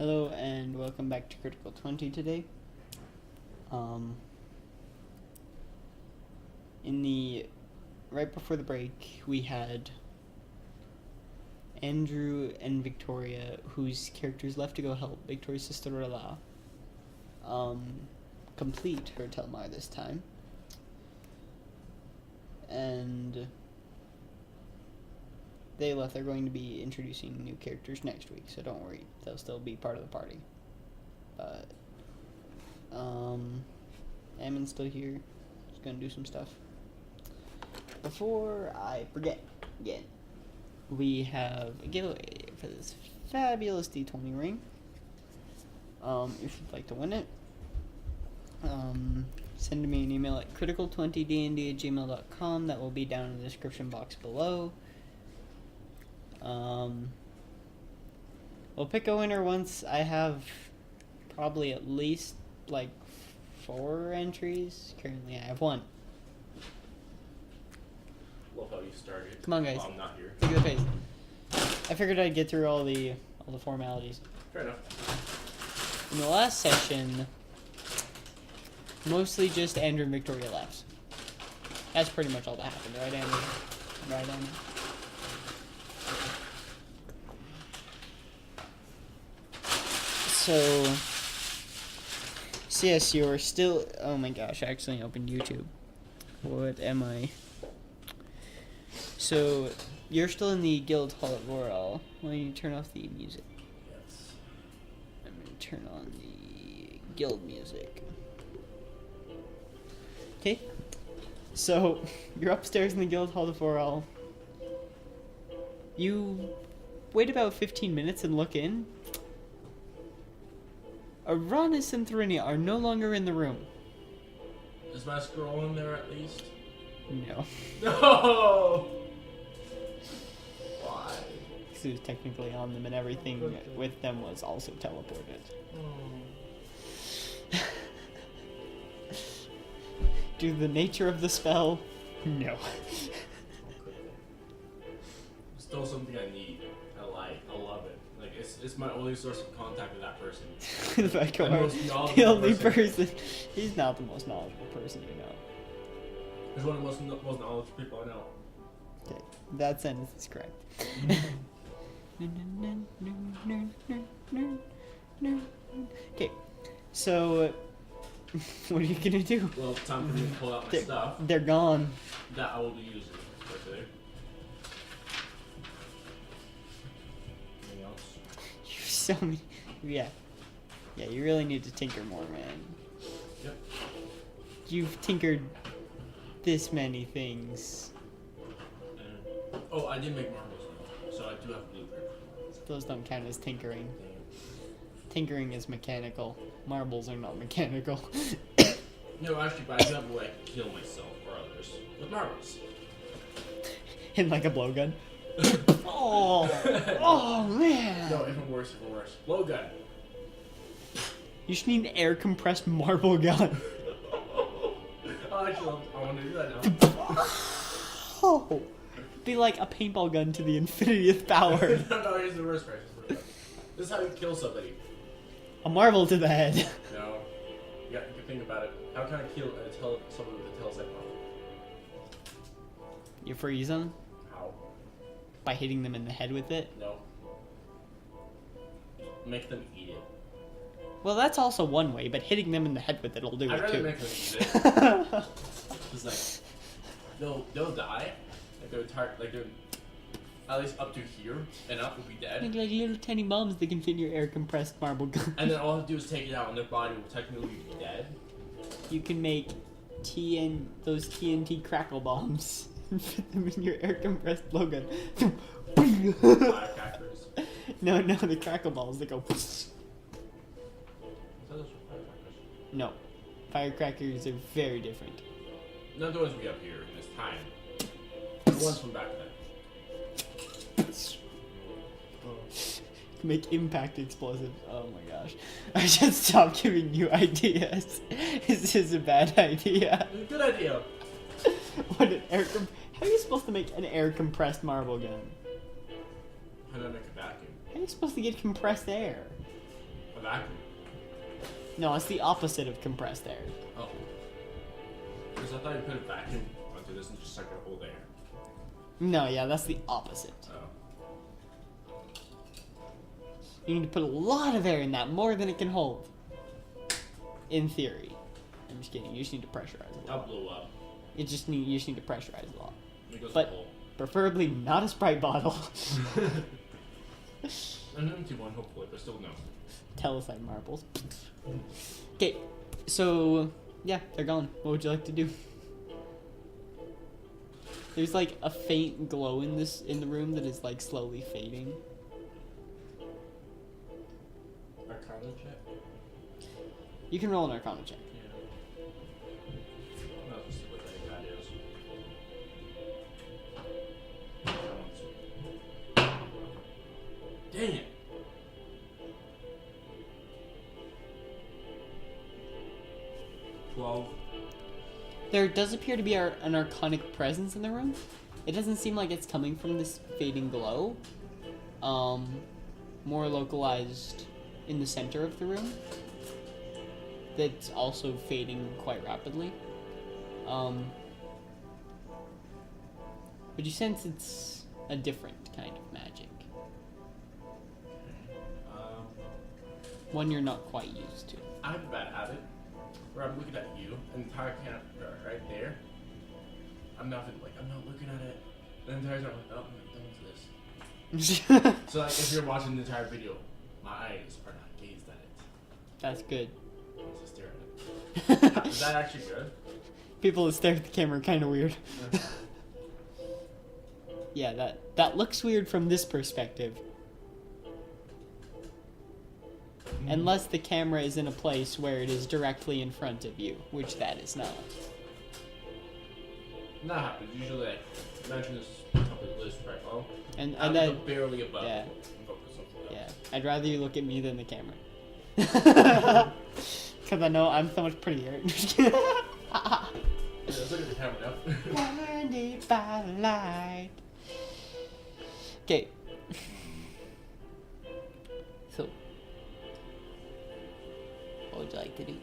Hello and welcome back to Critical 20 today. Right before the break, we had Andrew and Victoria, whose characters left to go help Victoria's sister Rela complete her Telmar this time. And they left. They're going to be introducing new characters next week, so don't worry, they'll still be part of the party. But Ammon's still here. He's gonna do some stuff. Before I forget again, we have a giveaway for this fabulous D20 ring. If you'd like to win it, send me an email at critical20dnd@gmail.com. That will be down in the description box below. We'll pick a winner once I have probably at least like 4 entries. Currently I have 1. Love how you started. Come on, guys. While I'm not here. Look at the pace. I figured I'd get through all the formalities. Fair enough. In the last session, mostly just Andrew and Victoria left. That's pretty much all that happened, right, Andrew? Right, Andrew? So yes, you're still... Oh my gosh, I accidentally opened YouTube. What am I? So, you're still in the Guild Hall at Laurel. Why don't you turn off the music? Yes. I'm going to turn on the guild music. Okay. So, you're upstairs in the Guild Hall of Laurel. You wait about 15 minutes and look in. Aranis and Therinia are no longer in the room. Is my scroll in there at least? No. No! Why? Because it was technically on them and everything with them was also teleported. Due to the nature of the spell, no. Still something I need. I like. I love it. Like, it's my only source of contact with that person. The only person. He's not the most knowledgeable person you know. He's one of the most knowledgeable people I know. Okay, that sentence is correct. Okay, so what are you gonna do? Well, time for me to pull out my stuff. They're gone. That I will be using for today. Anything else? You're so many. Yeah, you really need to tinker more, man. Yep. You've tinkered this many things. Oh, I did make marbles now, so I do have a blueprint. Those don't count as tinkering. Tinkering is mechanical. Marbles are not mechanical. No, actually, but I do have to like heal myself or others with marbles. In like a blowgun. Oh man. No, even worse. Blowgun. You should need an air compressed marble gun. Oh, actually, I want to do that now. Oh. Be like a paintball gun to the infinitieth power. No, here's the worst part. This is how you kill somebody. A marble to the head. No. You can think about it. How can I kill someone with a tail-like marble? You freeze them? How? By hitting them in the head with it? No. Make them eat it. Well, that's also one way, but hitting them in the head with it will do I'd it rather too. make them eat it. It's like, they'll die. Like they're at least up to here and up will be dead. Like little tiny bombs that can fit in your air compressed marble gun. And then all I have to do is take it out and their body will technically be dead. You can make those TNT crackle bombs and fit them in your air compressed blowgun. Firecrackers. No, the crackle balls that go. No, firecrackers are very different. Not the ones we have here in this time. The ones from back then. Make impact explosives. Oh my gosh. I should stop giving you ideas. This is a bad idea. Good idea. What an how are you supposed to make an air compressed marble gun? How do I make a vacuum? How are you supposed to get compressed air? vacuum. No, it's the opposite of compressed air. Oh. Because I thought you put a vacuum onto this and just suck it hold air. No, yeah, that's the opposite. Oh. You need to put a lot of air in that, more than it can hold. In theory. I'm just kidding, you just need to pressurize a I'll lot. blow up. You just need to pressurize a lot. It goes But- in the hole. Preferably not a Sprite bottle. An empty one, hopefully, but still no. Telesite marbles. Okay, so yeah, they're gone. What would you like to do? There's like a faint glow in the room that is like slowly fading. Arcana check? You can roll an Arcana check. Yeah. I'll just see what that is. Dang it! There does appear to be an arcanic presence in the room. It doesn't seem like it's coming from this fading glow. More localized in the center of the room. That's also fading quite rapidly. But you sense it's a different kind of magic. One you're not quite used to. I have a bad habit where I'm looking at you, and the entire camera right there. I'm not looking at it. The entire time, I'm like, oh, I'm done with this. So like, if you're watching the entire video, my eyes are not gazed at it. That's good. I'm just staring at it. Is that actually good? People that stare at the camera are kind of weird. Yeah, that looks weird from this perspective. Unless the camera is in a place where it is directly in front of you, which that is not. That happens. Usually, like, imagine this top of the list right now. And I'm then barely above. yeah. Focus on something else. Yeah, I'd rather you look at me than the camera. Because I know I'm so much prettier. Yeah, let's look at the camera now. Blinded by light. Okay. So, what would you like to do?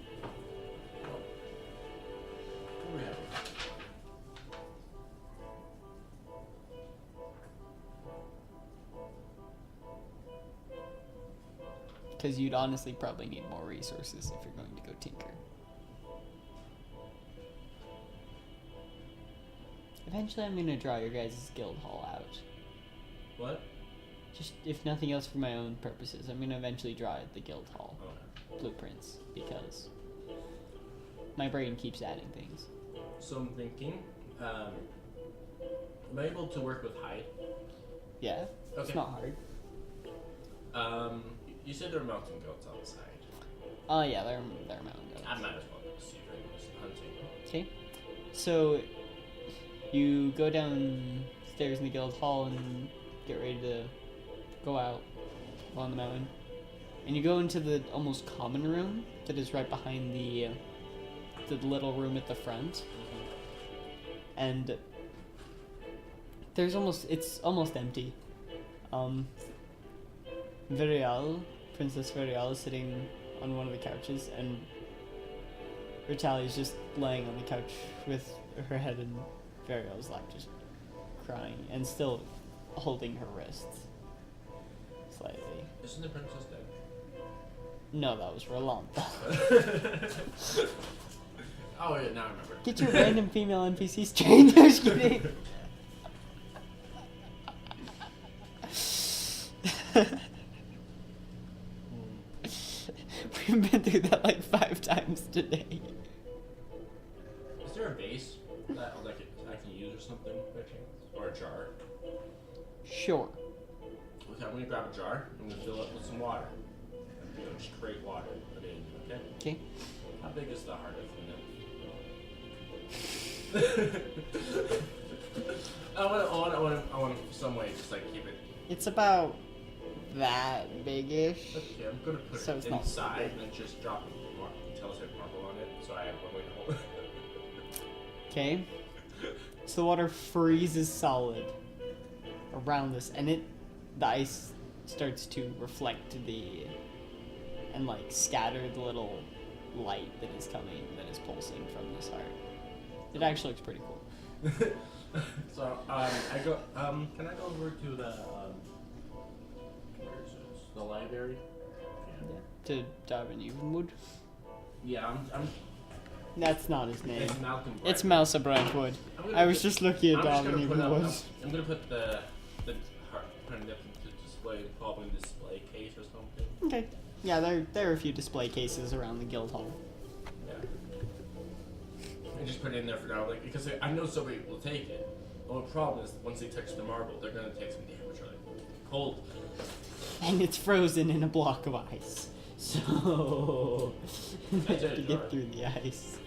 What do we have? Because you'd honestly probably need more resources if you're going to go tinker. Eventually I'm going to draw your guys' guild hall out. What? Just, if nothing else for my own purposes, I'm going to eventually draw the guild hall Okay. blueprints, because my brain keeps adding things. So I'm thinking, am I able to work with height? Yeah, Okay. it's not hard. You said there are mountain goats on the side. Oh yeah, they're mountain goats. I might as well go see if I can hunting. Okay, so you go downstairs in the guild hall and get ready to go out on the mountain, and you go into the almost common room that is right behind the little room at the front, and it's almost empty. Virial, Princess Virial, is sitting on one of the couches, and Ritalia is just laying on the couch with her head in Virial's lap, just crying, and still holding her wrists slightly. Isn't the princess dead? No, that was Rolanda. Oh yeah, now I remember. Get your random female NPCs trained. I'm just kidding. We've been through that like 5 times today. Is there a vase that I can use or something by chance? Or a jar? Sure. Okay, I'm gonna grab a jar. I'm gonna fill it with some water. I'm gonna just create water. Put it in. Okay. Okay. How big is the heart of the milk? I want some way just like keep it. It's about that big-ish. Okay, I'm gonna put So it it's not inside and just drop a telescope marble on it, so I have one way to hold it. Okay. So the water freezes solid around this, and the ice starts to reflect the and like scatter the little light that is coming, that is pulsing from this heart. It actually looks pretty cool. So I go. Can I go over to the where is this? The library? To Darwin Evenwood. Yeah, I'm That's not his name. It's Malcolm. It's Mousa Brightwood. I was just looking at Darwin Evenwood. I'm gonna put the heart turn it up into display, probably display case or something. Okay. Yeah, there are a few display cases around the guild hall. Yeah. I just put it in there for now, like because I know somebody will take it. Well, the problem is once they touch the marble, they're gonna take some damage, like cold. And it's frozen in a block of ice. So they have to get through the ice.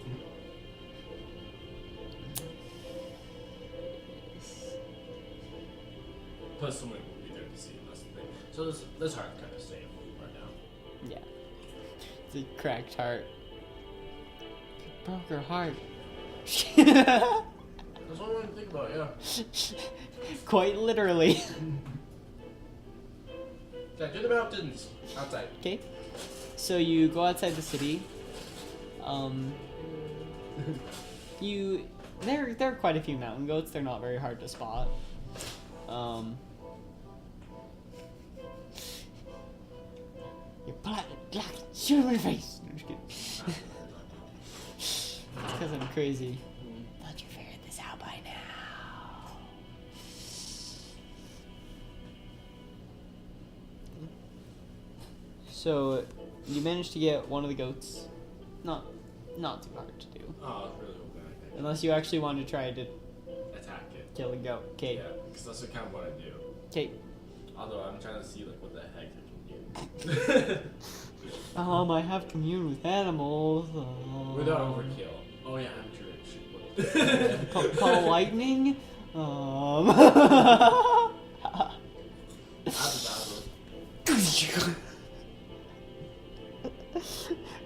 Plus, someone will be there to see it. That's the thing. So this heart's kind of safe right now. Yeah. It's a cracked heart. You broke her heart. That's what I want to think about, yeah. Quite literally. Okay, do the mountains outside. Okay. So you go outside the city. There are quite a few mountain goats. They're not very hard to spot. You're black, shoot him in the face. No, I'm just kidding. It's because I'm crazy. Thought you figured this out by now. So you managed to get one of the goats. Not too hard to do. Oh, it's really hoping I can Unless you actually want to try to attack it. kill a goat. Okay. Yeah, because that's kind of what I do. Okay. Although I'm trying to see like what the heck I can do. I have commune with animals. Without overkill. Oh yeah, I'm rich. Call lightning.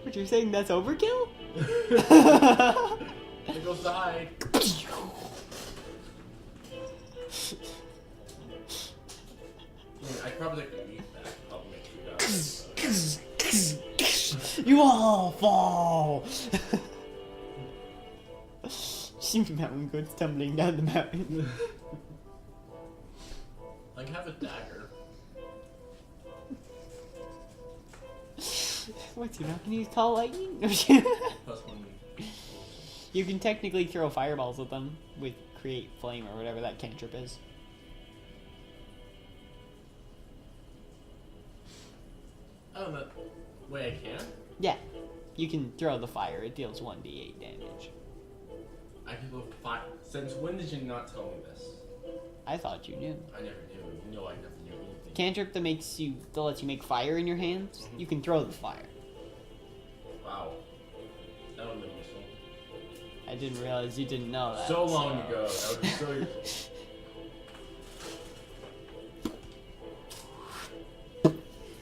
But you're saying that's overkill? It goes to hide. I probably could eat that. I'll make you die. You all fall. See mountain goats tumbling down the mountain. I can have a dagger. What, you're not gonna use call lightning? Plus one. You can technically throw fireballs at them with create flame or whatever that cantrip is. Oh, but wait, I can? Yeah, you can throw the fire. It deals 1d8 damage. I can go fire. Since when did you not tell me this? I thought you knew. I never knew. You know I never knew anything. Cantrip that lets you make fire in your hands. Mm-hmm. You can throw the fire. Wow. That would have been useful. I didn't realize you didn't know that. So long ago. That would be so useful.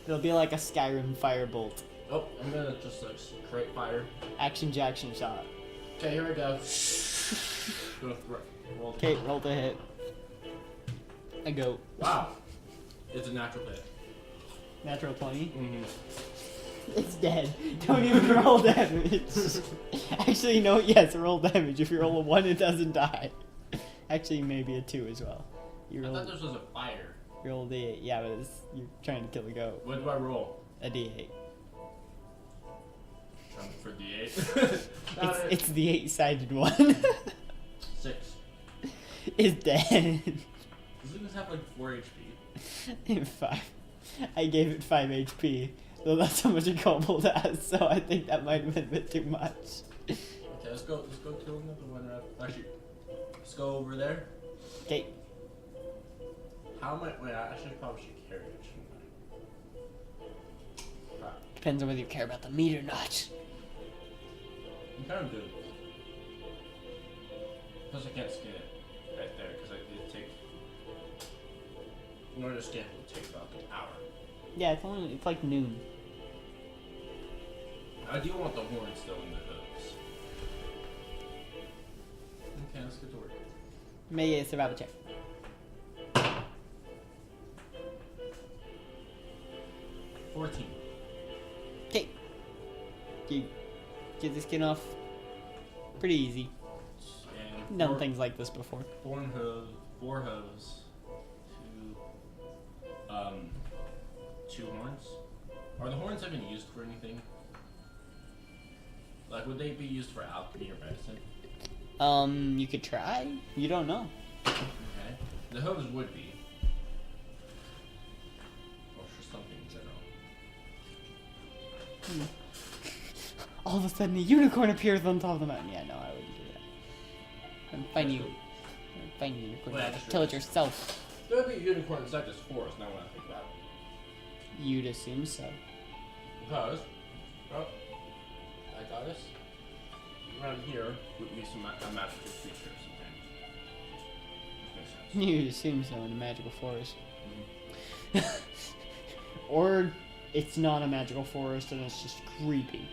It'll be like a Skyrim firebolt. Oh, I'm gonna just like create fire. Action Jackson shot. Okay, here we go. Roll. Okay, roll to hit. A goat. Wow. It's a natural hit. Natural 20. Mm-hmm. It's dead. Don't even roll damage. Actually, no, yes, roll damage. If you roll a 1, it doesn't die. Actually, maybe a 2 as well. I thought this was a fire. You roll D8. Yeah, but you're trying to kill a goat. What do I roll? A D8. For D8. It's the 8-sided one. 6. It's dead. Does this have like 4 HP? 5. I gave it 5 HP. Though that's how much a kobold has, so I think that might have been a bit too much. Okay, let's go kill another one. Actually, let's go over there. Okay. How am I? Wait, I actually probably should carry it, shouldn't I? Crap. Depends on whether you care about the meat or not. You kind of do. Plus, I can't skin it right there because I did take. In order to skin it, it would take about an hour. Yeah, it's like noon. I do want the horns still in the hooves. Okay, let's get to work. Make a survival check. 14. You get the skin off pretty easy. And Done things like this before. Four hooves, two horns. Are the horns even used for anything? Like, would they be used for alchemy or medicine? You could try. You don't know. Okay. The hooves would be. Or for something in general. All of a sudden, a unicorn appears on top of the mountain. Yeah, no, I wouldn't do that. I'd find you. I'd find you. Unicorn. Well, Kill it yourself. There would be a unicorn inside this forest, now when I think about it. You'd assume so. Because, I got this. Around here would be some a magical creature or something. Makes sense. You'd assume so in a magical forest. Mm-hmm. Or it's not a magical forest and it's just creepy.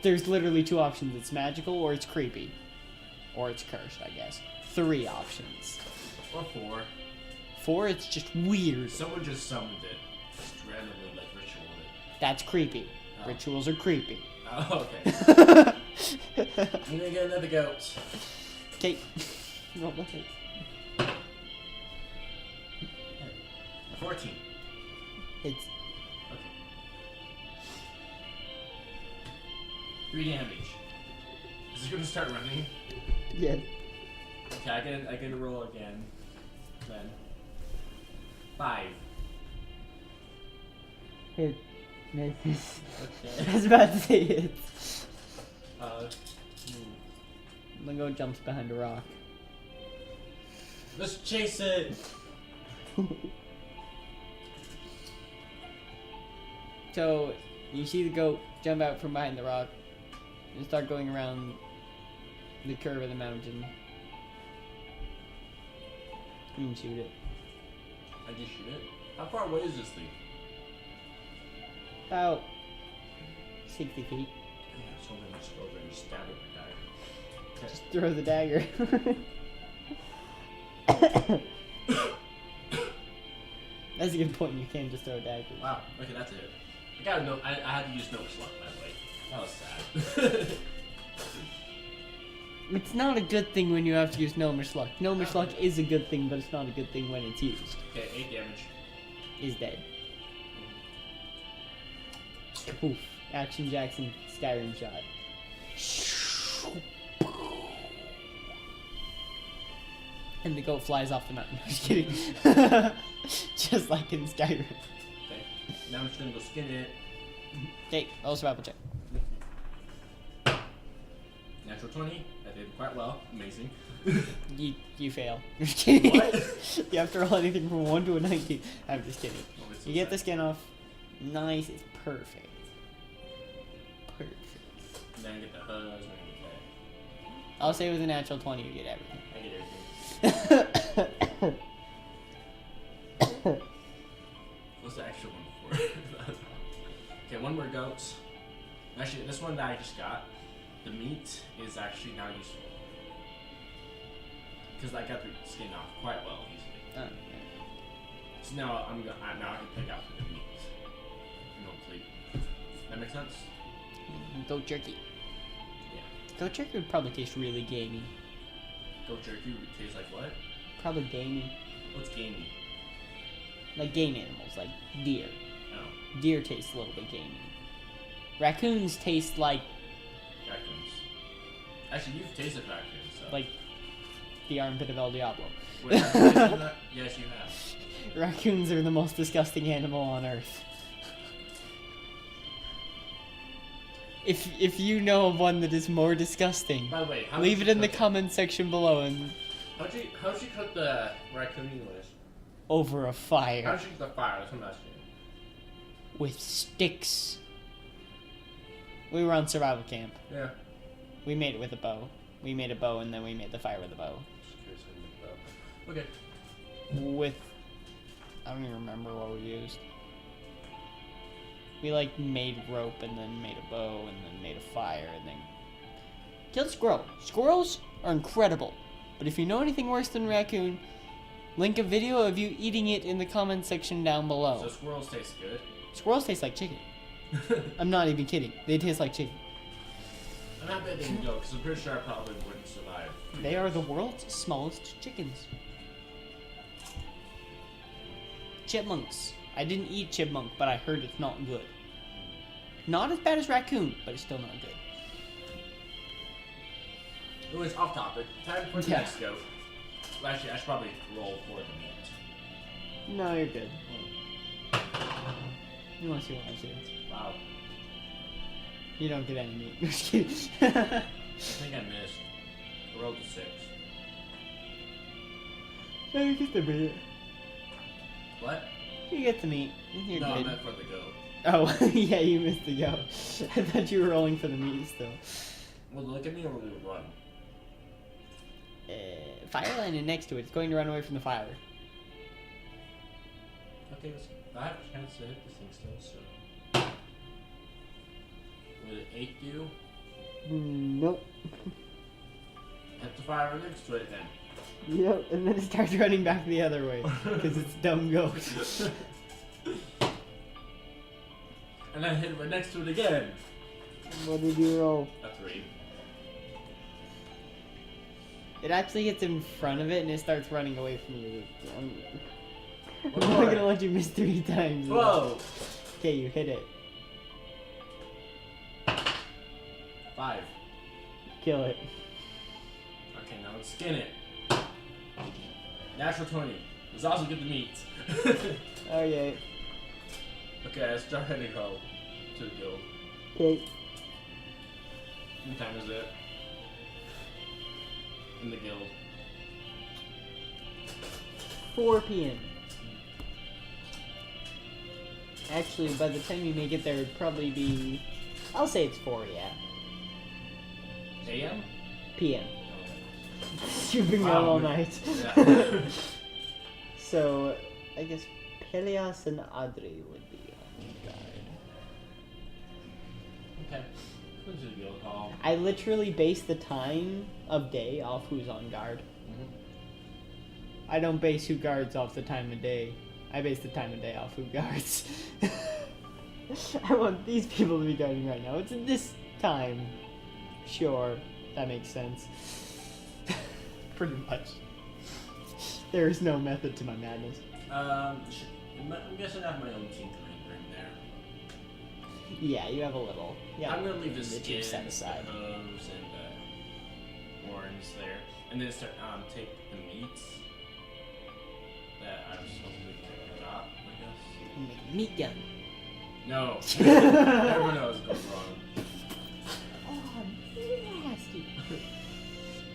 There's literally two options. It's magical or it's creepy. Or it's cursed, I guess. 3 options. Or 4. 4, it's just weird. Someone just summoned it. Just randomly, like, ritual it. That's creepy. Oh. Rituals are creepy. Oh, okay. I'm gonna get another goat. Okay. Roll the hit. 14. It's Okay. 3 damage. Is it gonna start running? yeah. Okay, I get to roll again. Then 5. Hit. Misses. Okay. I was about to say it. Lingo jumps behind a rock. Let's chase it. So, you see the goat jump out from behind the rock and start going around the curve of the mountain. You can shoot it. I just shoot it. How far away is this thing? About 60 feet. Yeah, so I'm gonna just go over and stab it with a dagger. Just throw the dagger. That's a good point. You can't just throw a dagger. Wow. Okay, that's it. I had to use no luck, by the way. That was sad. It's not a good thing when you have to use Gnomish Luck. Gnomish Luck is a good thing, but it's not a good thing when it's used. Okay, 8 damage. Is dead. Oof. Action Jackson Skyrim shot. And the goat flies off the mountain. Just kidding. Just like in Skyrim. Okay. Now I'm just gonna go skin it. Okay, roll a survival check. Natural 20. I did quite well. Amazing. You fail. Just kidding. What? You have to roll anything from 1 to a 19. I'm just kidding. Oh, it's so You get sad. the skin off. Nice. It's perfect. Perfect. And then I get the hooves and I get I'll say with a natural 20 you get everything. that. I get everything. What's the extra one for? Okay, one more goat. Actually, this one that I just got, the meat is actually now useful. Because I got the skin off quite well easily. So now I can pick out the meat. And hopefully. That makes sense? Goat jerky. Yeah. Goat jerky would probably taste really gamey. Goat jerky would taste like what? Probably gamey. What's gamey? Like game animals, like deer. Oh, Deer taste a little bit gamey. Raccoons taste like raccoons. Actually, you've tasted raccoons, so. like the armpit of El Diablo. Wait, have you tasted that? Yes, you have. Raccoons are the most disgusting animal on earth. If you know of one that is more disgusting, By the way, how leave did it you in the cook comment section below and How'd you cook the raccoon English? over a fire How'd you cook the fire? That's what I'm asking. with sticks. We were on survival camp. Yeah. We made it with a bow. We made a bow and then we made the fire with a bow. Just curious how you make that. Okay. With I don't even remember what we used. We like made rope and then made a bow and then made a fire and then killed a squirrel. Squirrels are incredible. But if you know anything worse than raccoon, link a video of you eating it in the comment section down below. So squirrels taste good. Squirrels taste like chicken. I'm not even kidding. They taste like chicken. I'm happy I didn't go because I'm pretty sure I probably wouldn't survive. They are the world's smallest chickens. Chipmunks. I didn't eat chipmunk, but I heard it's not good. Not as bad as raccoon, but it's still not good. Anyways, off topic. Time for the Yeah. next goat. Well, actually, I should probably roll for the meat. No, you're good. You want to see what I see? Wow. You don't get any meat. Just kidding. I think I missed. I rolled a 6. No, you get the meat. What? You get the meat. You're No, I good. meant for the goat. Oh, yeah, you missed the go. I thought you were rolling for the meat still. Will it look at me or will it run? Fire line is next to it. It's going to run away from the fire. Okay, I have a chance to hit this thing still, so. Will it 8 do? Nope. Hit the fire next to it then. Yep, and then it starts running back the other way because it's dumb goat. And I hit right next to it again. What did you roll? A 3. It actually gets in front of it and it starts running away from you. I'm One not more. gonna let you miss 3 times. Whoa! Okay, you hit it. 5. Kill it. Okay, now let's skin it. Natural 20. Let's also get the meat. Okay. Okay, I start heading home to the guild. Okay. What time is it? In the guild. 4 p.m. Actually, by the time you make it there, it'd probably be... I'll say it's 4, yeah. AM? p.m. You've been gone all night. Yeah. So, I guess Peleas and Adri would be on guard. Okay. Go to the guild hall. I literally base the time of day off who's on guard. I don't base who guards off the time of day. I base the time of day off who guards. I want these people to be guarding right now. It's this time. Sure, that makes sense. Pretty much. There is no method to my madness. I'm guessing I have my own tinkering room there. Yeah, you have a little. Yeah, I'm gonna leave the that you've skin, set aside. the hooves, and the horns there, and then start take the meats that I was supposed to got, I guess. Make a meat gun. No, everyone knows it goes wrong. Oh, nasty.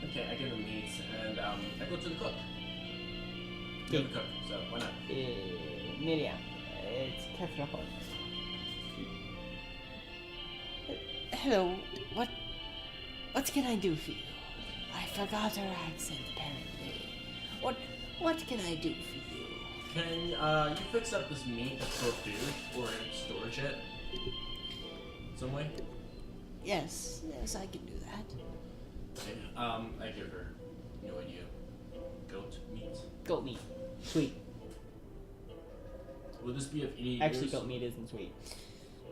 Okay, I get the meats, and I go to the cook. You're the cook, so why not? Miriam, it's Kefrahon. Hello, what can I do for you? I forgot her accent, apparently. What can I do for you? Can you fix up this meat that's for food or storage it? Some way? Yes, I can do that. Okay, I give her no idea. Goat meat. Goat meat, sweet. Will this be of any Actually, use? goat meat isn't sweet.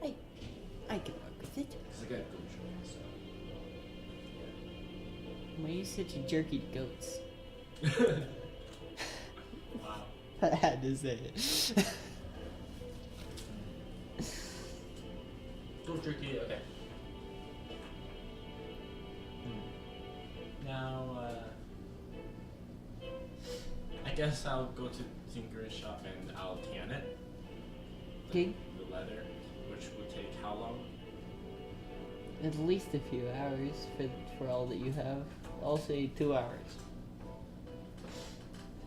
I can work with it. Because I got goat joint, so. Why are you such a jerky to goats? Wow. I had to say it. Goat jerky, okay. Now, I guess I'll go to Tinker's shop and I'll tan it. Okay. The leather, which would take how long? At least a few hours for all that you have. I'll say 2 hours.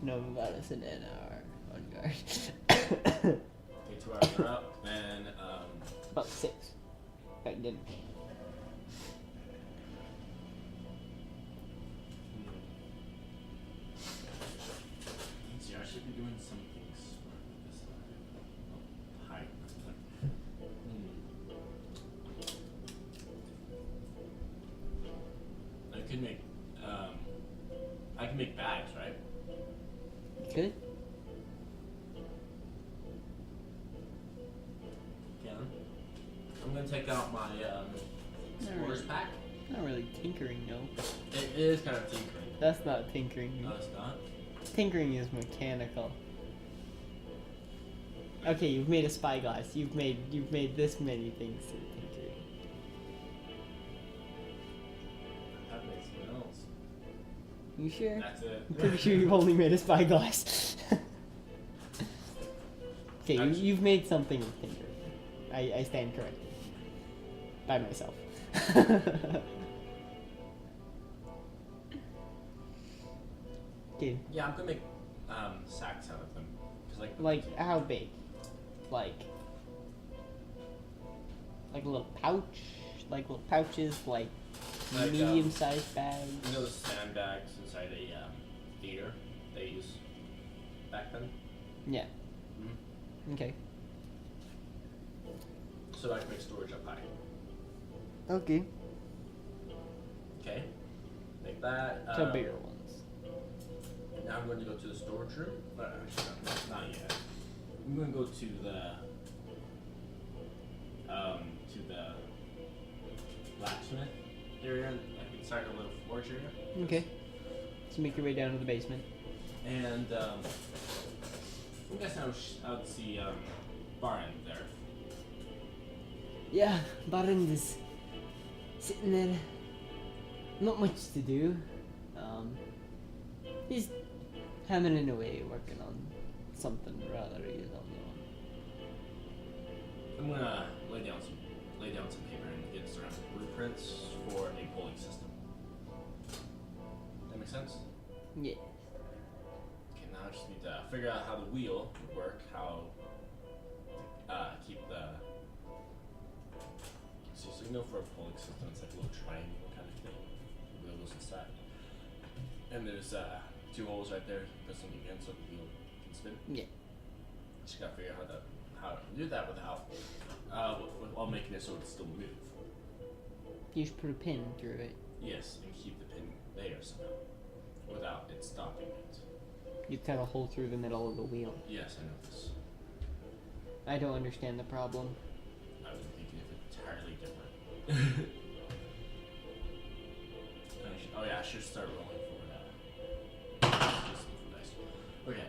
No, about us in an hour on guard. Okay, 2 hours are up, and About 6. Back then. let's see, I should be doing something smart with this height. I can make bags, right? Good. gonna take out my explorer's pack. Not really tinkering, no. It is kind of tinkering. That's not tinkering. No, it's not. Tinkering is mechanical. Okay, you've made a spyglass. You've made this many things through tinkering. I've made something else. You sure? That's it. I'm pretty sure you've only made a spyglass. Okay, you've made something with tinkering. I stand corrected. By myself. Okay. Yeah, I'm gonna make sacks out of them. Cause Like how big? Like a little pouch? Like little pouches? Like medium-sized bags? You know the sandbags inside a theater they use back then? Yeah. Mm-hmm. Okay. So I can make storage up high. Okay. Okay. Make that. So bigger ones. Now I'm going to go to the storage room. Actually, not yet. I'm going to go to the blacksmith area. I can start a little forge area. Okay. So make your way down to the basement. And I guess I would see Baran there. Yeah, Baran is sitting there. Not much to do. He's hammering away, working on something rather, you don't know. I'm gonna lay down some paper and get some blueprints for a polling system. That make sense? Yeah. Okay, now I just need to figure out how the wheel would work, how keep the so you know for a polling system it's like a little triangle kind of thing. The wheel goes inside. And there's two holes right there, press them again so the wheel can spin. Yeah. Just gotta figure out how to do that without while making it so it still move. You should put a pin through it. Yes, and keep the pin there somehow without it stopping it. You cut a hole through the middle of the wheel. Yes, I know this. I don't understand the problem. I was thinking of it entirely different. Oh yeah, I should start rolling for dice. Okay,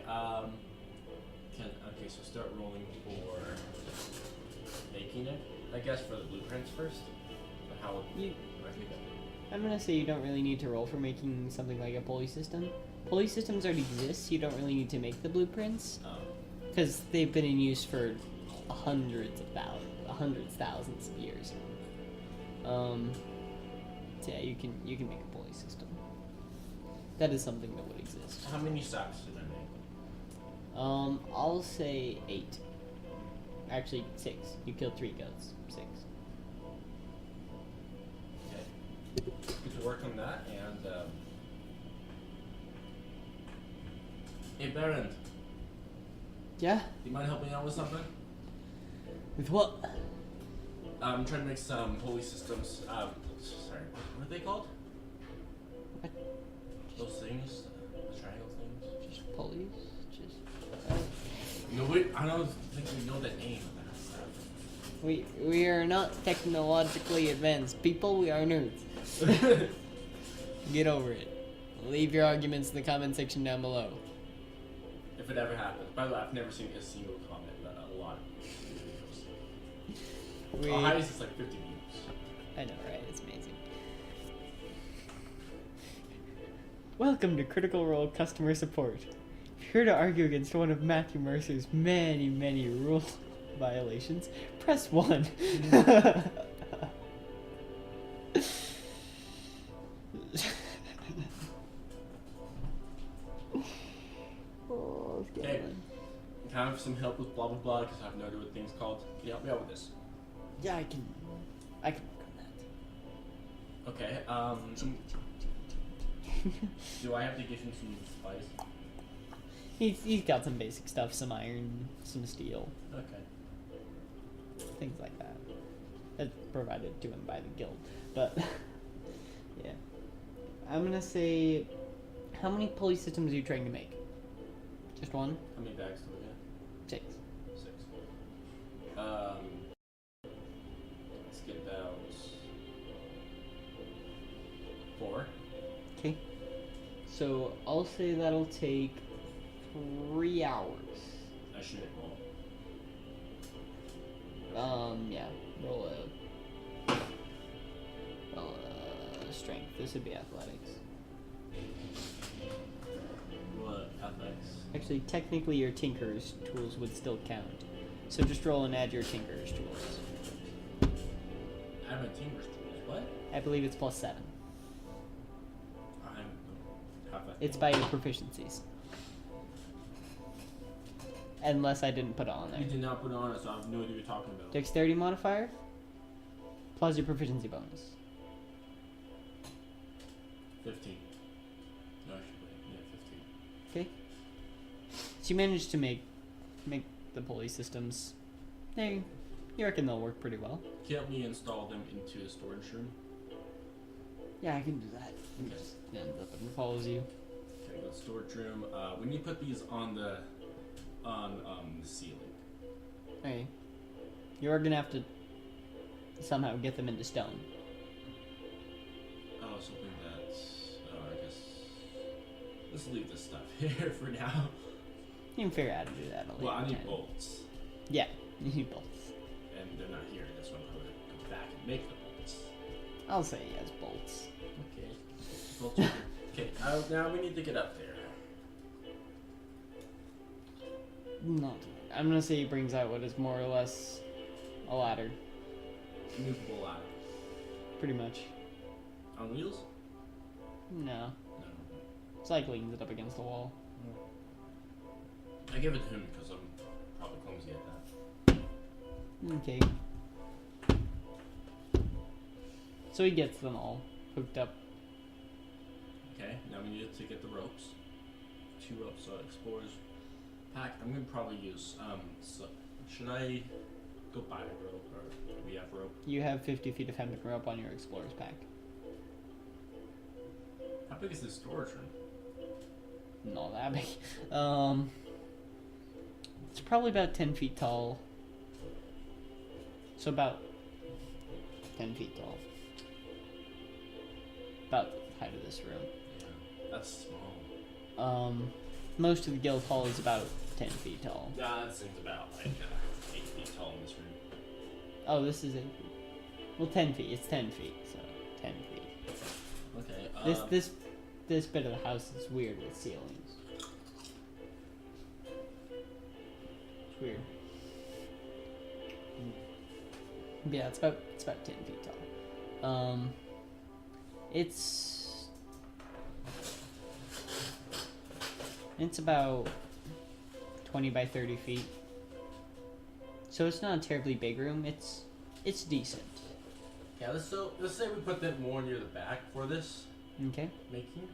okay, so start rolling for making it. I guess for the blueprints first. But how would I make that? I'm gonna say you don't really need to roll for making something like a pulley system. Pulley systems already exist, so you don't really need to make the blueprints. Because they've been in use for hundreds, thousands of years. So yeah, you can make a pulley system. That is something that would exist. How many sacks did I make? I'll say 8. Actually, 6. You killed 3 goats. 6. Okay. Good to work on that, and hey Baron. Yeah? Do you mind helping out with something? With what? I'm trying to make some pulley systems. Sorry, what are they called? What? Those things? The triangle things? Just pulleys? No, wait, I don't think we know the name of that stuff. We are not technologically advanced people, we are nerds. Get over it. Leave your arguments in the comment section down below. If it ever happens. By the way, I've never seen a single comment, but a lot of videos. Our highest is like 50 views. I know, right? It's amazing. Welcome to Critical Role Customer Support. If you're here to argue against one of Matthew Mercer's many, many rule violations, press 1. Okay. Can I have some help with blah blah blah because I have no idea what the thing's called? Can you help me out with this? Yeah, I can work on that. Okay, do I have to give him some supplies? He's got some basic stuff, some iron, some steel. Okay. Things like that. That's provided to him by the guild. But, yeah. I'm gonna say, how many pulley systems are you trying to make? Just one? How many bags do we get? 6. 6. So I'll say that'll take 3 hours. I should roll. Yeah. Roll a strength. This would be athletics. What? Athletics? Actually, technically your tinker's tools would still count. So just roll and add your tinker's tools. I have my tinker's tools. What? I believe it's +7. Have that. It's by your proficiencies. Unless I didn't put it on there. You did not put it on it, so I have no idea what you're talking about. Dexterity modifier plus your proficiency bonus. 15. No, actually, yeah, 15. Okay. So you managed to make the pulley systems. You reckon they'll work pretty well? Can't we install them into a storage room? Yeah, I can do that. It Okay. just ends up and follows you. Okay, go to storage room. We need to put these on the ceiling. Okay. You're gonna have to somehow get them into stone. Oh, something that's. I guess. Let's leave this stuff here for now. You can figure out how to do that. Well, I need time. bolts, Yeah, you need bolts. and they're not here. That's why I'm going to go back and make the bolts. I'll say he has bolts. Okay. Bolts are good. Okay. Now we need to get up there. No, I'm gonna say he brings out what is more or less a ladder, Movable ladder. pretty much. On wheels? No, No. it's like leans it up against the wall. I give it to him because I'm probably clumsy at that. Okay. So he gets them all hooked up. Okay, now we need to get the ropes. 2 ropes, so explorers pack. I'm gonna probably use so should I go buy a rope or do we have rope? You have 50 feet of hempen rope on your explorer's pack. How big is this storage room? Not that big. It's probably about 10 feet tall. So about 10 feet tall. About the height of this room. Yeah, that's small. Most of the guild hall is about 10 feet tall. Nah, that seems about like 8 feet tall in this room. Oh, this is 8 feet. Well, 10 feet. It's 10 feet, so 10 feet. Okay. This bit of the house is weird with ceilings. It's weird. Yeah, it's about 10 feet tall. It's about 20 by 30 feet. So it's not a terribly big room. It's decent. Yeah, let's say we put that more near the back for this Okay. making.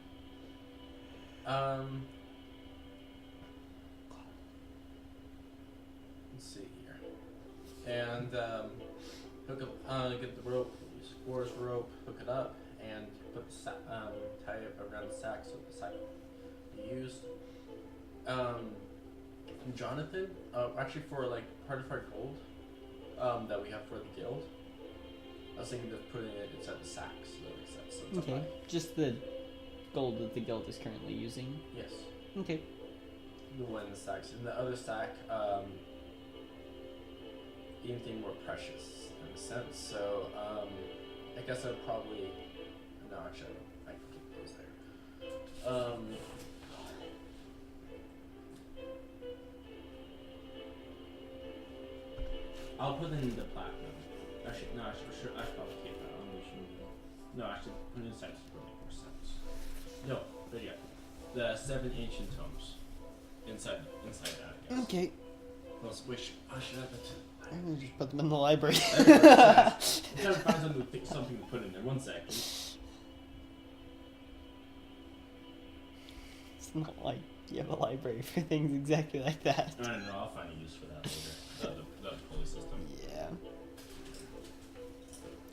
Let's see here. And hook up, get the rope, use Explorer's rope, hook it up, and put the tie it around the sack so the sack will be used. Jonathan, actually for like part of our gold that we have for the guild, I was thinking of putting it inside the sack so that makes sense. So it's Okay. fine. Just the gold that the guild is currently using. Yes. Okay. The one in the sacks. In the other sack, anything more precious in a sense. So I guess I'd probably no, actually I can keep those there. I'll put in the platinum. Actually, no, I should probably keep that. No, actually, put it inside to make more sense. No, but yeah, the 7 ancient tomes inside that. I guess. Okay. Which I should have it. I'm gonna just put them in the library. You gotta find something to put in there. 1 second. It's not like you have a library for things exactly like that. I don't know. I'll find a use for that later. The pulley system. Yeah.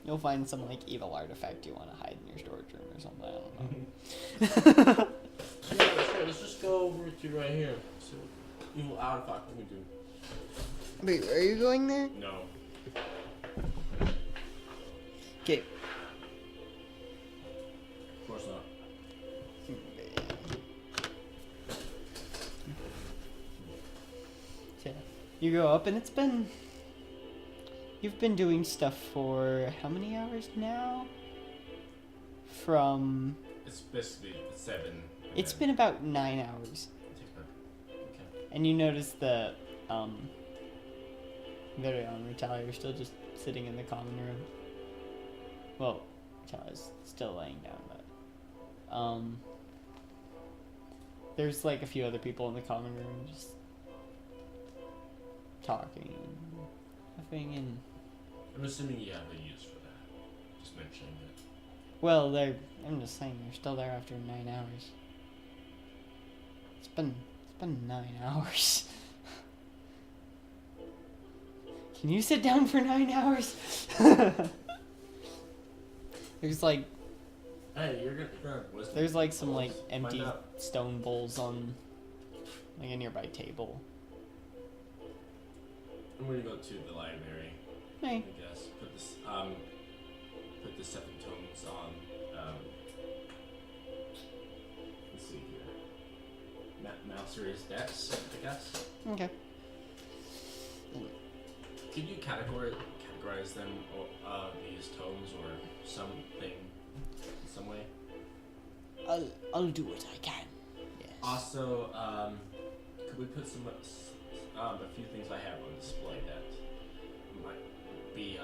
You'll find some like evil artifact you want to hide in your storage room or something. I don't know. Yeah, sure. Let's just go over to right here. So, evil artifact. What we do? Wait, are you going there? No. Okay. Of course not. Yeah. You go up, and you've been doing stuff for how many hours now? From... It's basically 7. It's been about 9 hours. Okay. And you notice that, Virion and Ritalia are still just sitting in the common room. Well, Ritalia's still laying down, but, there's, like, a few other people in the common room just talking and laughing and... I'm assuming you have a use for that. Just mentioning it. Well, I'm just saying, they're still there after 9 hours. It's been 9 hours. Can you sit down for 9 hours? There's like... Hey, you're gonna There's like some like empty stone bowls on like a nearby table. I'm gonna go to the library. Hey. I guess put the 7 tomes on. Let's see here. Mouser's decks, I guess. Okay. Could you categorize them, these tomes, or something, in some way? I'll do what I can. Yes. Also, could we put a few things I have on display that might be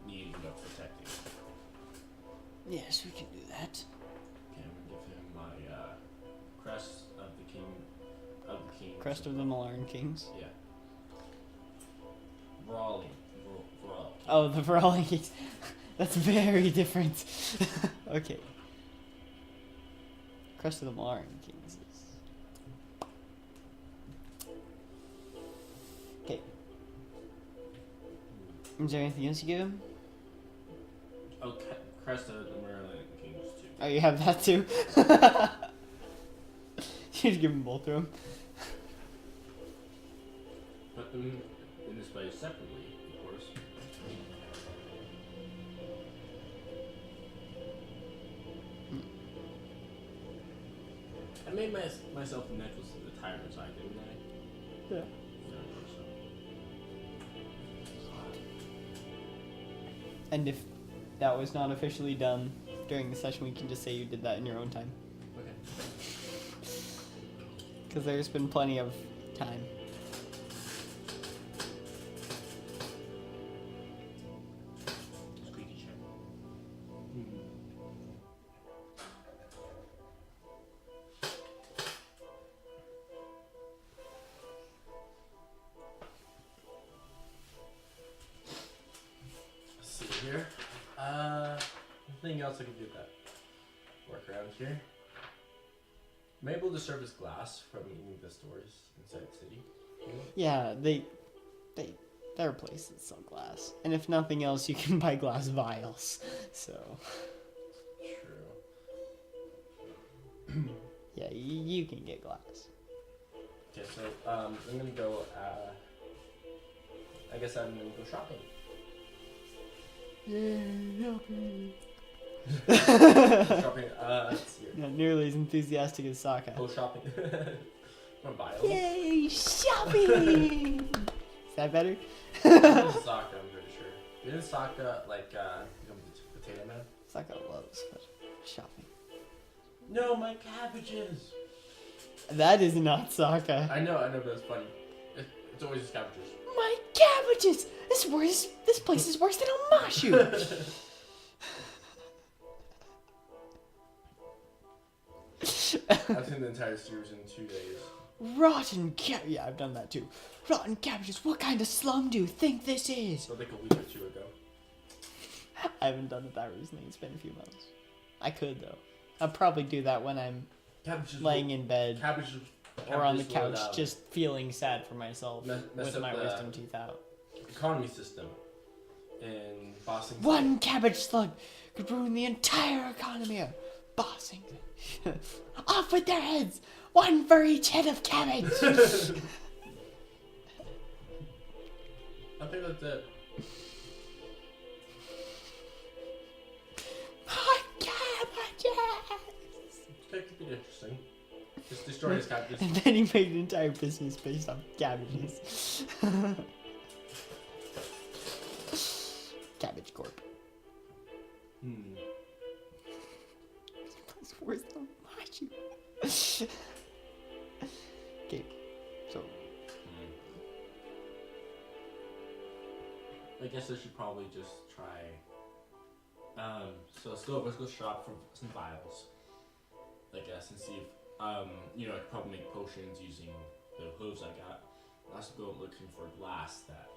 needing of protecting? Yes, we can do that. Okay, I'm gonna give him my crest of the king. Crest of the Malarn Kings. Yeah. Brawling. Oh, the Brawling Kings. That's very different. Okay. Crest of the Malarn Kings is... Okay. Is there anything else you give him? Oh, crest of the Maryland Kings too. Oh, you have that too? You just give him both of them. Put them in display separately, of course. I made myself a necklace of the tyrant's eye, didn't I? Yeah. And if that was not officially done during the session, we can just say you did that in your own time. Okay. Because there's been plenty of time. Squeaky chair. Let's see here. Anything else I can do that work around here? I'm able to service glass from any of the stores inside the city. Yeah, their places sell glass. And if nothing else, you can buy glass vials. So... True. Yeah, you can get glass. Okay, so I'm gonna go. I guess I'm gonna go shopping. Shopping. Let's see. Not nearly as enthusiastic as Sokka. Go shopping. I'm gonna buy them. Yay, shopping! Is that better? Sokka, I'm pretty sure. Didn't Sokka become the potato man? Sokka loves shopping. No, my cabbages. That is not Sokka. I know, but it's funny. It's always just cabbages. My cabbages! This place is worse than Omashu! I've seen the entire series in 2 days. Rotten yeah, I've done that too. Rotten cabbages, what kind of slum do you think this is? I think a week or 2 ago. I haven't done it that recently, it's been a few months. I could though. I'll probably do that when I'm laying in bed or on the couch just feeling sad for myself with my wisdom teeth out. Economy system in Boston. One cabbage slug could ruin the entire economy of Boston. Off with their heads! One for each head of cabbage! I think that's it. My cabbages! That could be interesting. Just destroy his cabbages. And then he made an entire business based on cabbages. Cabbage Corp. It's worth so much. Okay, so. I guess I should probably just try. So let's go shop for some vials. I guess and see if I could probably make potions using the hooves I got. I'll also go looking for glass that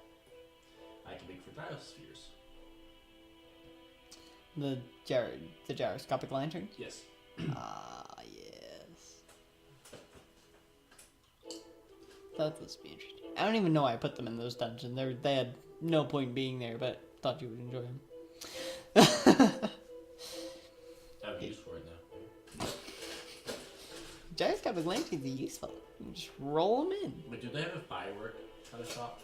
I can make for gyrospheres. The gyroscopic lantern? Yes. Yes. That would be interesting. I don't even know why I put them in those dungeons. They had no point being there, but thought you would enjoy them. I have use for it now. Gyroscopic lanterns are useful. You can just roll them in. But do they have a firework at the shop?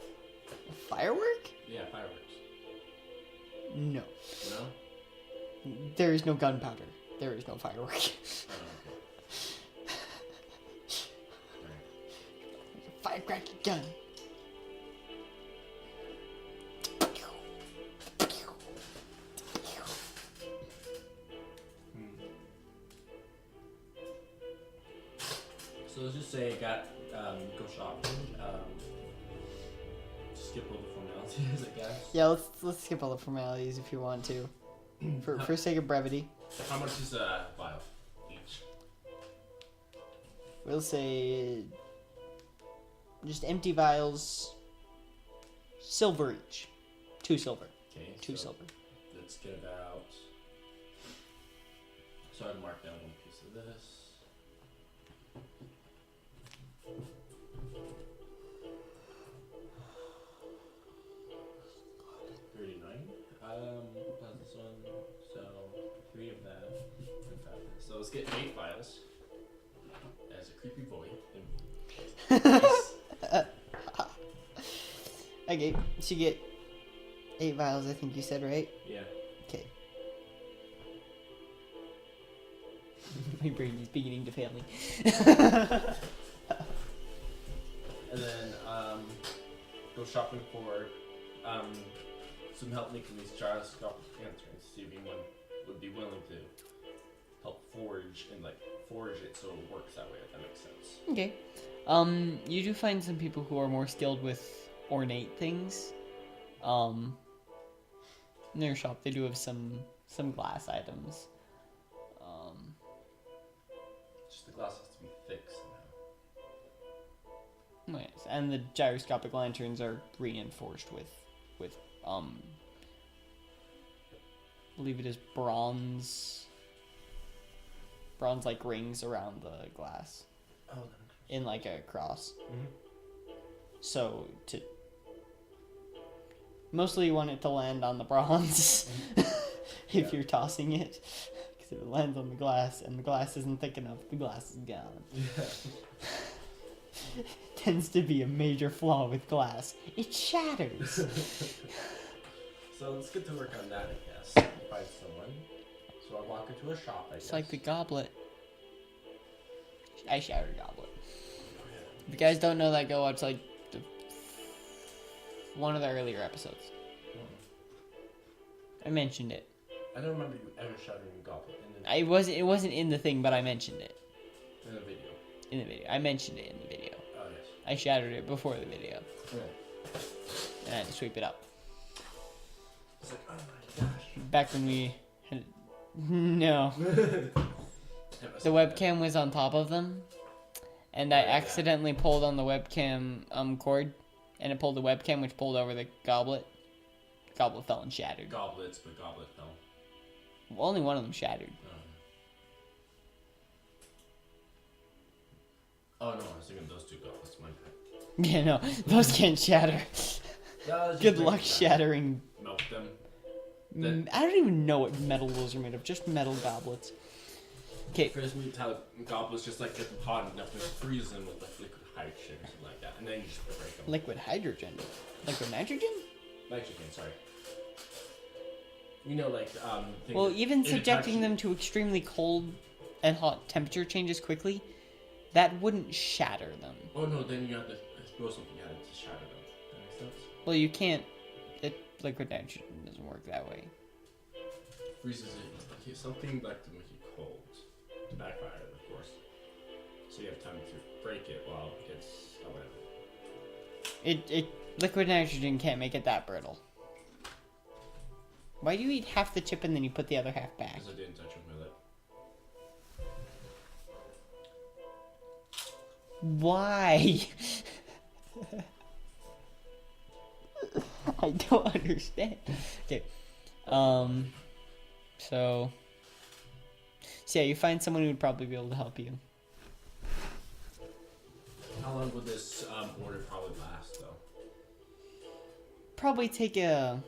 A firework? Yeah, fireworks. No. No? There is no gunpowder. There is no firework. Oh, okay. Firecracker gun. So let's just say I got go shopping. Skip all the formalities, I guess. Yeah, let's skip all the formalities if you want to, for sake of brevity. How much is a vial each? We'll say just empty vials, silver each, 2 silver. Okay. 2 silver. Let's get about. So I'd mark down one piece of this. How's this one? So 3 of that, and 5 of this. So let's get 8 vials. As a creepy boy. Okay, so you get 8 vials, I think you said, right? Yeah. Okay. My brain is beginning to fail me. And then go shopping for some help making these gyroscopic lanterns. See if anyone would be willing to help forge it so it works that way. If that makes sense. Okay. You do find some people who are more skilled with ornate things. In their shop, they do have some glass items. Just the glass has to be thick somehow. Oh, yes, and the gyroscopic lanterns are reinforced with I believe it is bronze like rings around the glass. Oh, in like a cross. Mm-hmm. So mostly you want it to land on the bronze if you're tossing it, because if it lands on the glass and the glass isn't thick enough, the glass is gone. Yeah. Tends to be a major flaw with glass. It shatters. So let's get to work on that, I guess. Find someone. So I walk into a shop, I guess. It's like the goblet. I shattered goblet. If you guys don't know that, go watch like one of the earlier episodes. I mentioned it. I don't remember you ever shattering a goblet. It wasn't in the thing, but I mentioned it. In the video. In the video. I mentioned it in the video. Oh, yes. I shattered it before the video. Yeah. And I had to sweep it up. It's like, oh my gosh. Back when we had... No. The webcam was on top of them. And I accidentally pulled on the webcam cord. And it pulled the webcam, which pulled over the goblet. Goblet fell and shattered. Goblets, but goblet fell. Well, only one of them shattered. Oh no, I was thinking those 2 goblets. My bad. Yeah, no, those can't shatter. Good luck shattering. Melt them. I don't even know what metal those are made of. Just metal goblets. Okay. First, we tell goblets just like get them hot enough to freeze them with like liquid hydrogen or something like that, and then you just break them. Liquid hydrogen. Liquid nitrogen? Nitrogen, sorry. You know, like Well, even subjecting them to extremely cold and hot temperature changes quickly, that wouldn't shatter them. Oh no, then you have to throw something at it to shatter them. That makes sense. Well, you can't. Liquid nitrogen doesn't work that way. Freezes it. Okay, something like to make it cold. To backfire, of course. So you have time to break it while it gets whatever. Liquid nitrogen can't make it that brittle. Why do you eat half the chip and then you put the other half back? Because I didn't touch it with my lip. Why? I don't understand. Okay. So yeah, you find someone who would probably be able to help you. How long would this order probably last, though? Probably take a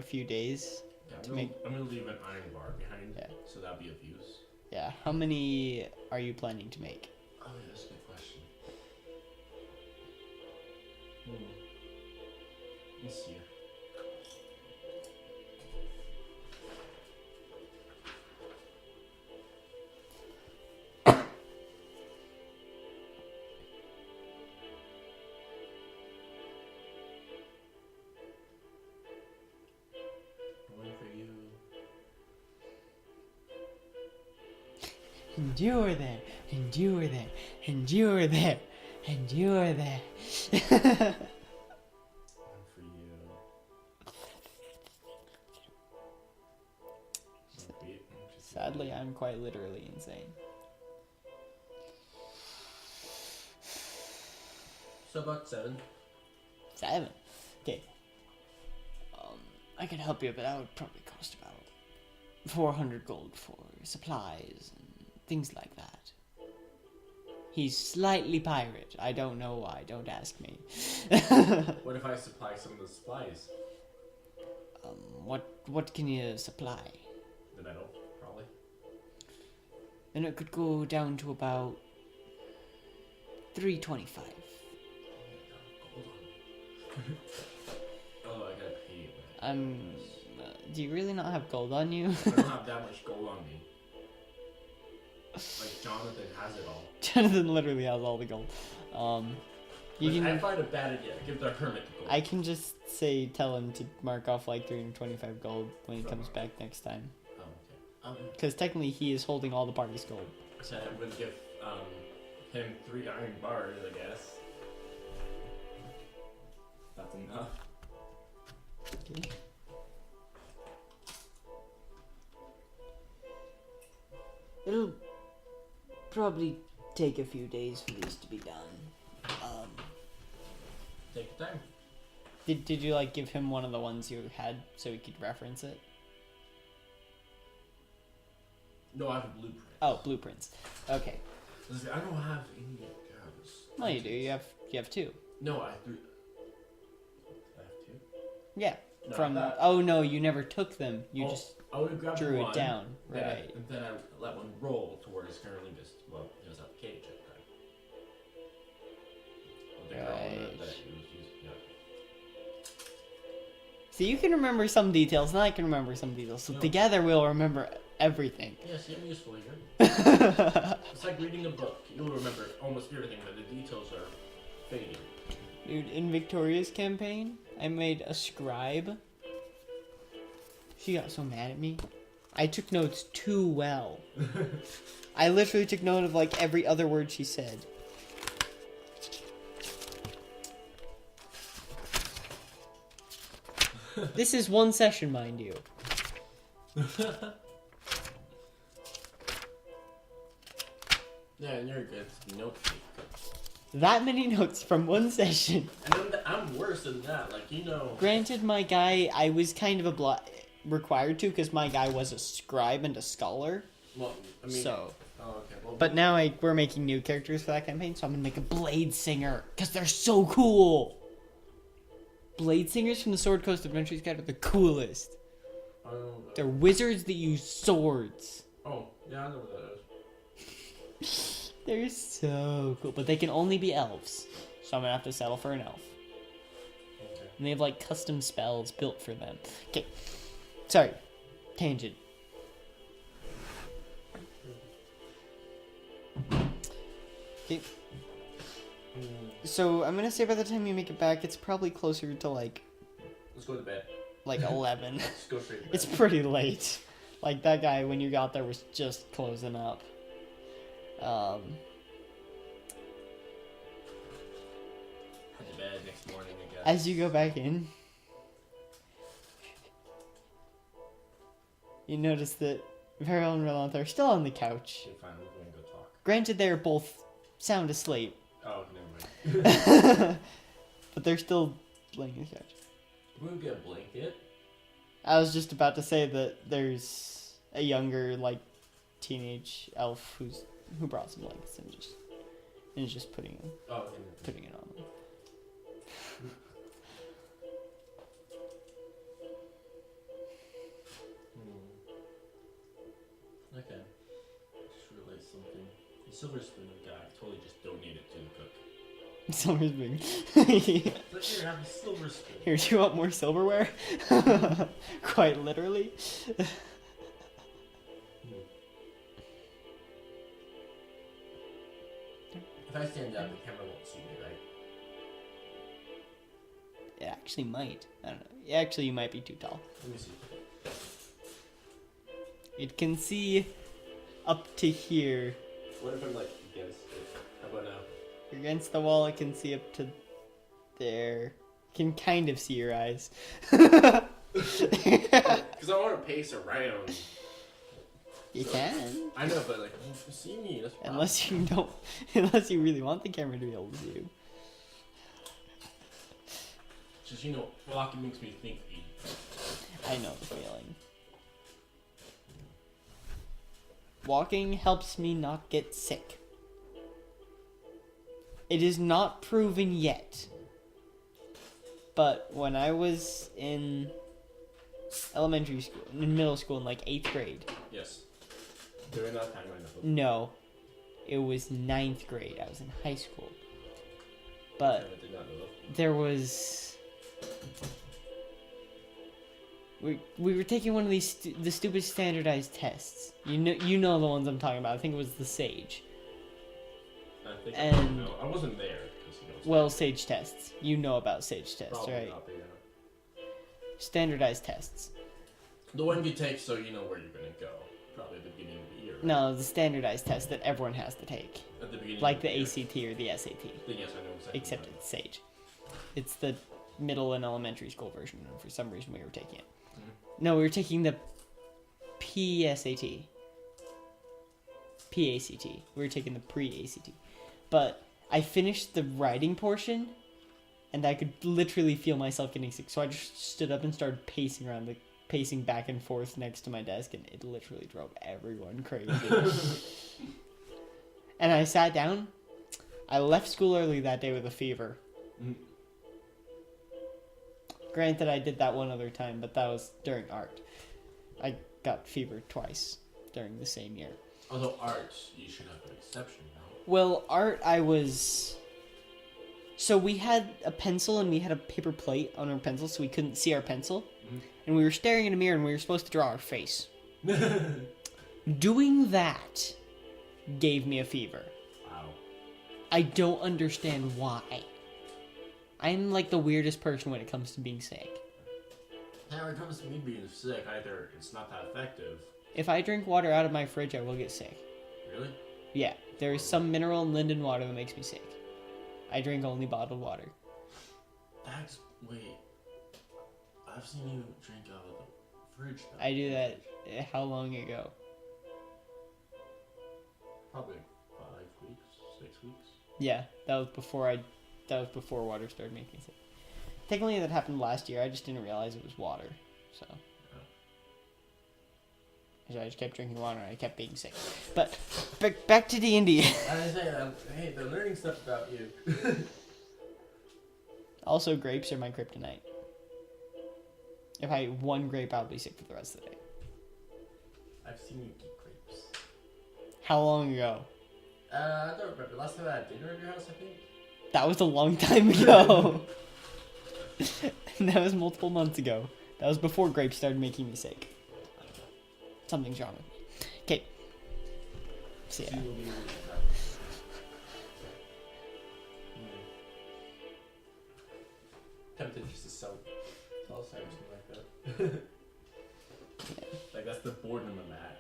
few days. Yeah, I'm gonna leave an iron bar behind, so that'll be of use. Yeah. How many are you planning to make? Oh, yeah, that's a good question. Let's see. One for you. Endure there, endure there, endure there, endure there. One for you. Sadly, I'm quite literally insane. So about 7. 7? Okay. I could help you, but that would probably cost about 400 gold for supplies and things like that. He's slightly pirate. I don't know why. Don't ask me. What if I supply some of the supplies? What can you supply? The metal, probably. Then it could go down to about 325. Gold on me. Oh, I gotta pay it. Do you really not have gold on you? I don't have that much gold on me. Like Jonathan has it all. Jonathan literally has all the gold. I find a bad idea. Give the hermit the gold. I can just tell him to mark off like 325 gold when he comes back next time. Oh, okay. Because technically he is holding all the party's gold. So I'm gonna give him 3 iron bars, I guess. That's enough. Okay. It'll probably take a few days for these to be done. Take your time. Did you like give him one of the ones you had so he could reference it? No, I have a blueprint. Oh, blueprints. Okay. I don't have any guys. No, you do. You have 2. No, I have 3. I have 2. Yeah. No, oh no, you never took them. You just I would grab drew one, it down. yeah, Right. and then I let one roll towards Carolina's. Well, it was at the cage at the time. Right. That he was using, yeah. So you can remember some details, and I can remember some details. So No. together we'll remember everything. Yes, I'm useful here. It's like reading a book. You'll remember almost everything, but the details are fading. Dude, in Victoria's campaign, I made a scribe. She got so mad at me. I took notes too well. I literally took note of like every other word she said. This is one session, mind you. Yeah, and you're good. Note taker. That many notes from one session. And I'm worse than that. Like, you know. Granted, my guy, I was kind of required to because my guy was a scribe and a scholar. Well, I mean. So. Oh, okay. Well, But now we're making new characters for that campaign, so I'm gonna make a blade singer because they're so cool. Blade singers from the Sword Coast Adventures Guide are the coolest. They're wizards that use swords. Oh, yeah, I know what that is. They're so cool, but they can only be elves, so I'm gonna have to settle for an elf. Okay. And they have like custom spells built for them. Okay, sorry, tangent. Okay. So I'm gonna say by the time you make it back, it's probably closer to like Let's go to bed. like 11. Let's go straight to bed. It's pretty late. Like that guy when you got there was just closing up. Head to bed next morning, I guess. As you go back in, you notice that Varel and Rolantha are still on the couch. Okay, fine, we're going to go talk. Granted, they're both sound asleep, Oh, never mind. but they're still laying on the couch. We'll get a blanket. I was just about to say that there's a younger, like, teenage elf who brought some blankets and is just putting it on them. Okay. Just realized something. The silver spoon guy totally just donated to the cook. Silver's big. Look here, have a silver spoon. Here, do you want more silverware? Quite literally. If I stand up, the camera won't see me, right? It actually might. I don't know. Actually, you might be too tall. Let me see. It can see up to here. What if I'm like against it? How about now? You're against the wall, it can see up to there. Can kind of see your eyes. Because I want to pace around. You can. I know, but like, you can see me. That's Unless you don't. Unless you really want the camera to be able to see you. Just, you know, walking makes me think. I know the feeling. Walking helps me not get sick. It is not proven yet. But when I was in elementary school, in middle school, in like 8th grade. Yes. During that time, I know. No. It was 9th grade. I was in high school. But I did not know that. there was... We were taking one of these the stupid standardized tests. You know the ones I'm talking about. I think it was the SAGE. I think And- I wasn't there. 'Cause, you know, Well, SAGE tests. You know about SAGE tests, probably right? not, but yeah. Standardized tests. The one you take so you know where you're going to go. Probably at the beginning of the year. Right? No, the standardized test that everyone has to take. At the beginning Like of the year. ACT or the SAT. Then yes, I know exactly. Except what it's SAGE. It's the middle and elementary school version, and for some reason we were taking it. No, we were taking the PSAT. PACT. We were taking the pre-ACT. But I finished the writing portion, and I could literally feel myself getting sick. So I just stood up and started pacing back and forth next to my desk, and it literally drove everyone crazy. And I sat down. I left school early that day with a fever. Mhm. Granted, I did that one other time, but that was during art. I got fever twice during the same year. Although art, you should have an exception now. Well, art, I was... So we had a pencil and we had a paper plate on our pencil, so we couldn't see our pencil. Mhm. And we were staring in a mirror and we were supposed to draw our face. Doing that gave me a fever. Wow. I don't understand why. I'm like the weirdest person when it comes to being sick. Now, when it comes to me being sick, either it's not that effective. If I drink water out of my fridge, I will get sick. Really? Yeah, there is some mineral in Linden water that makes me sick. I drink only bottled water. Wait. I've seen you drink out of the fridge. Though. I do that. How long ago? Probably 5 weeks, 6 weeks. Yeah, that was before water started making me sick. Technically, that happened last year. I just didn't realize it was water. So I just kept drinking water and I kept being sick. But back to D&D. I was saying, hey, they're learning stuff about you. Also, grapes are my kryptonite. If I eat one grape, I'll be sick for the rest of the day. I've seen you eat grapes. How long ago? I don't remember. Last time I had dinner at your house, I think. That was a long time ago. That was multiple months ago. That was before grapes started making me sick. Something's wrong with me. Okay. So yeah. tempted just to sell Telesite or something like that. Like that's the boredom I'm at.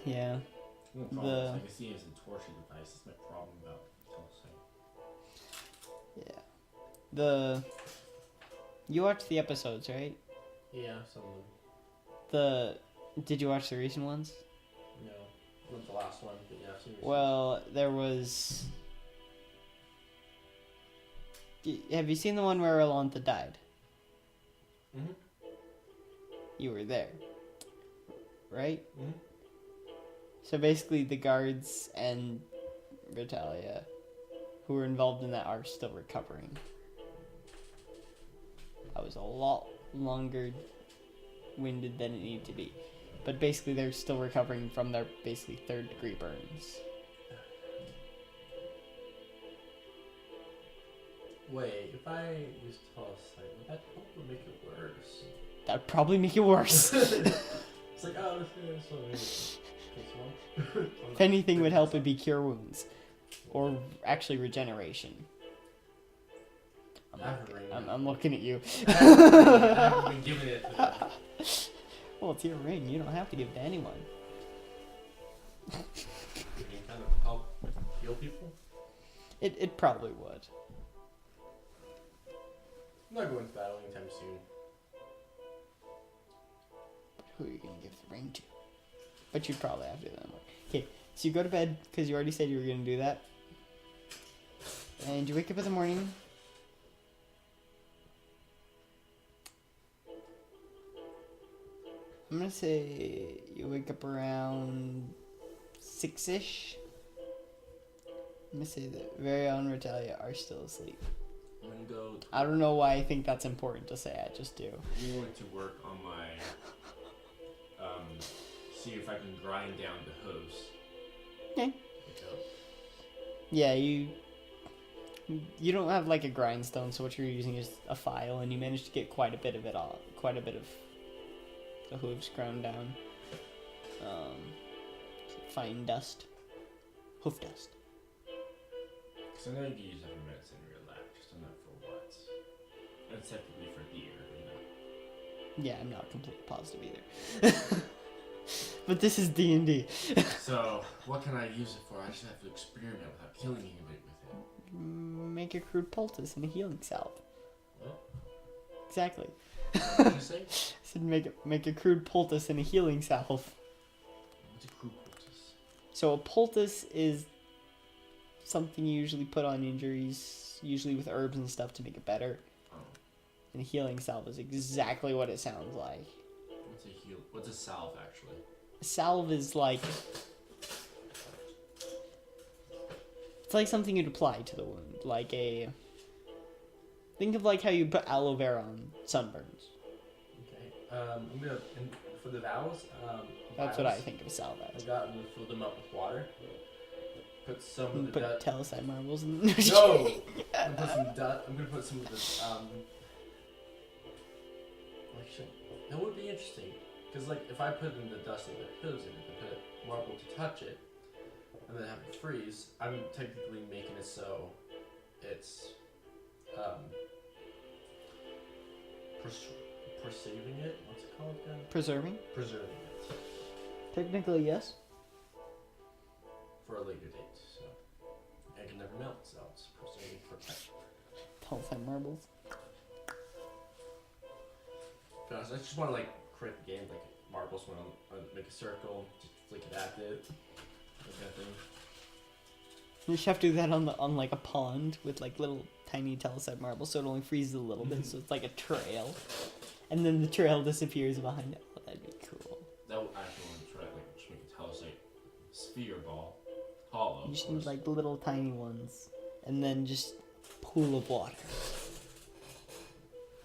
Yeah. No problem. I can see it as a torture device. That's my problem about Telesite. Yeah. You watched the episodes, right? Yeah, some of them. Did you watch the recent ones? No. Not the last one, but yeah, I've seen recent. Well, there was... Have you seen the one where Alantha died? Mm-hmm. You were there. Right? Mm-hmm. So basically the guards and Vitalia who were involved in that are still recovering. That was a lot longer winded than it needed to be. But basically they're still recovering from their basically 3rd degree burns. Wait, if I use Telesite, would that probably make it worse? That'd probably make it worse. It's like, oh, this one takes one. If anything would help, it'd be cure wounds. Or actually regeneration. I'm looking at you. I haven't been giving it to them. Well, it's your ring. You don't have to give it to anyone. Can you kind of help heal people? It probably would. I'm not going to battle anytime soon. Who are you going to give the ring to? But you'd probably have to do that anyway. Okay, so you go to bed because you already said you were going to do that. And you wake up in the morning. I'm going to say you wake up around 6-ish. I'm going to say that Varia and Retalia are still asleep. I'm going to go... I don't know why I think that's important to say. I just do. I'm going to work on my... see if I can grind down the hose. Okay. Yeah, you don't have like a grindstone, so what you're using is a file, and you managed to get quite a bit of it all, quite a bit of the hooves ground down. Fine dust, hoof dust. Because I know you can use that for medicine in real life, just not for what. And technically for deer, you know. Yeah, I'm not completely positive either. But this is D&D. So, what can I use it for? I just have to experiment without killing anybody with it. Make a crude poultice and a healing salve. What? Exactly. What did you say? I said make a crude poultice and a healing salve. What's a crude poultice? So a poultice is something you usually put on injuries, usually with herbs and stuff to make it better. Oh. And a healing salve is exactly what it sounds like. What's a salve actually? A salve is like... It's like something you'd apply to the wound. Like a... Think of like how you put aloe vera on sunburns. Okay. I'm gonna... For the vowels... That's what I think of a salve as. I'm gonna fill them up with water. Put some of the... Put Telesite marbles in... No! I'm gonna put some of this... Actually, that would be interesting. Because, like, if I put in the dust and the hooves in it, I put a marble to touch it, and then have it freeze, I'm technically making it so it's, preserving it? What's it called again? Preserving? Preserving it. Technically, yes. For a later date, so. It can never melt, so it's preserving for protection. Telesite marbles. Because I just want to, like, create the game, like, marbles when I make a circle, just flick it at it, that kind of thing. You just have to do that on like a pond with like little tiny Telesite marbles, so it only freezes a little bit, so it's like a trail, and then the trail disappears behind it. Oh, that'd be cool. That would actually want to try, like, just make a Telesite sphere ball, hollow. You just need like little tiny ones, and then just a pool of water.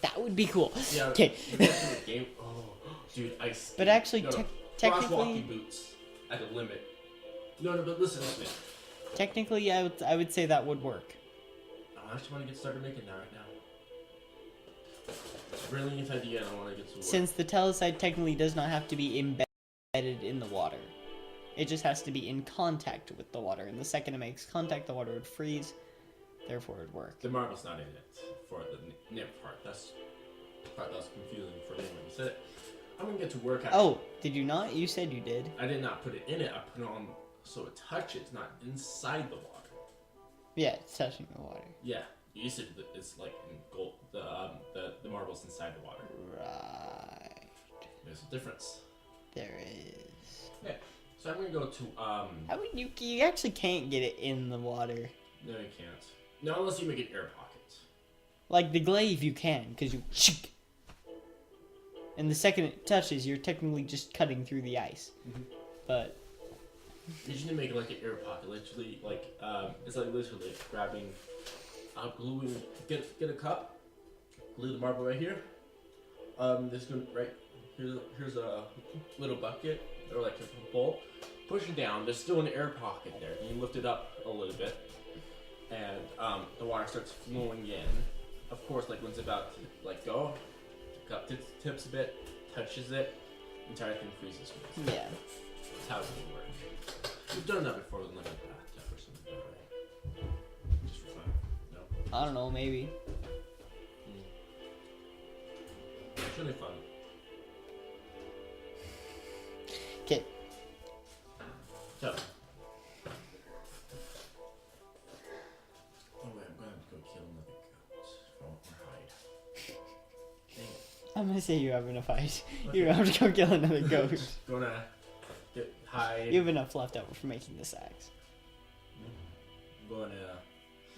That would be cool. Yeah. Okay. Game. Oh, dude, I. But actually, technically, crosswalking boots at the limit. No, but listen. Technically, I would say that would work. I actually want to get started making that right now. It's a brilliant idea, and I want to get to work. Since the Telesite technically does not have to be embedded in the water. It just has to be in contact with the water, and the second it makes contact, the water would freeze. Therefore, it would work. The marble's not in it for the nip part. That's the part that was confusing for me when you said it. I'm gonna get to work. Oh, did you not? You said you did. I did not put it in it. I put it on so it touches, not inside the water. Yeah, it's touching the water. Yeah, you said it's like in gold. The marble's inside the water. Right. There's a difference. There is. Yeah. So I'm gonna go to How would you actually can't get it in the water. No, you can't. No, unless you make an air pocket. Like the glaive, you can, because you. And the second it touches, you're technically just cutting through the ice. Mm-hmm. But. You just need to make it like an air pocket. Literally, like it's like literally grabbing, gluing. Get a cup. Glue the marble right here. This one right here's a little bucket or like a bowl. Push it down. There's still an air pocket there. And you lift it up a little bit, and the water starts flowing in. Of course, like when it's about to go, the cup tips a bit, touches it, entire thing freezes. Yeah. That's how it would work. We've done that before with like a bathtub or something, right? Just for fun. No. I don't know, maybe. It's really fun. Okay. So. Oh wait, I'm gonna have to go kill another goat or hide. Dang it. I'm gonna say you're having a fight. Okay. You're about to go kill another goat. Gonna hide. You have enough left over for making this axe. I'm gonna.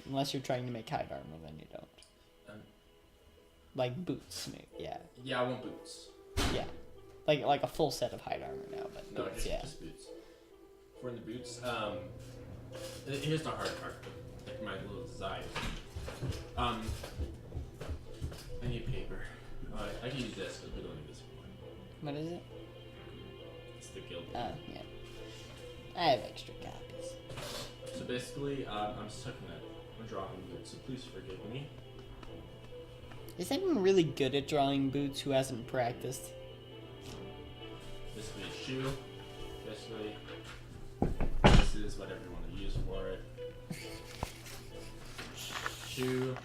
Unless you're trying to make hide armor, then you don't. Like boots, maybe. Yeah. Yeah, I want boots. Yeah. Like a full set of hide armor now, but No, boots, just boots. For the boots, here's the hard part. Like my little design. I need paper. I can use this, but we don't need this one. What is it? It's the guild. Yeah. I have extra copies. So basically, I'm stuck in that. I'm drawing boots, so please forgive me. Is anyone really good at drawing boots who hasn't practiced? Basically a shoe. Basically, this is whatever you want to use for it. Shoe,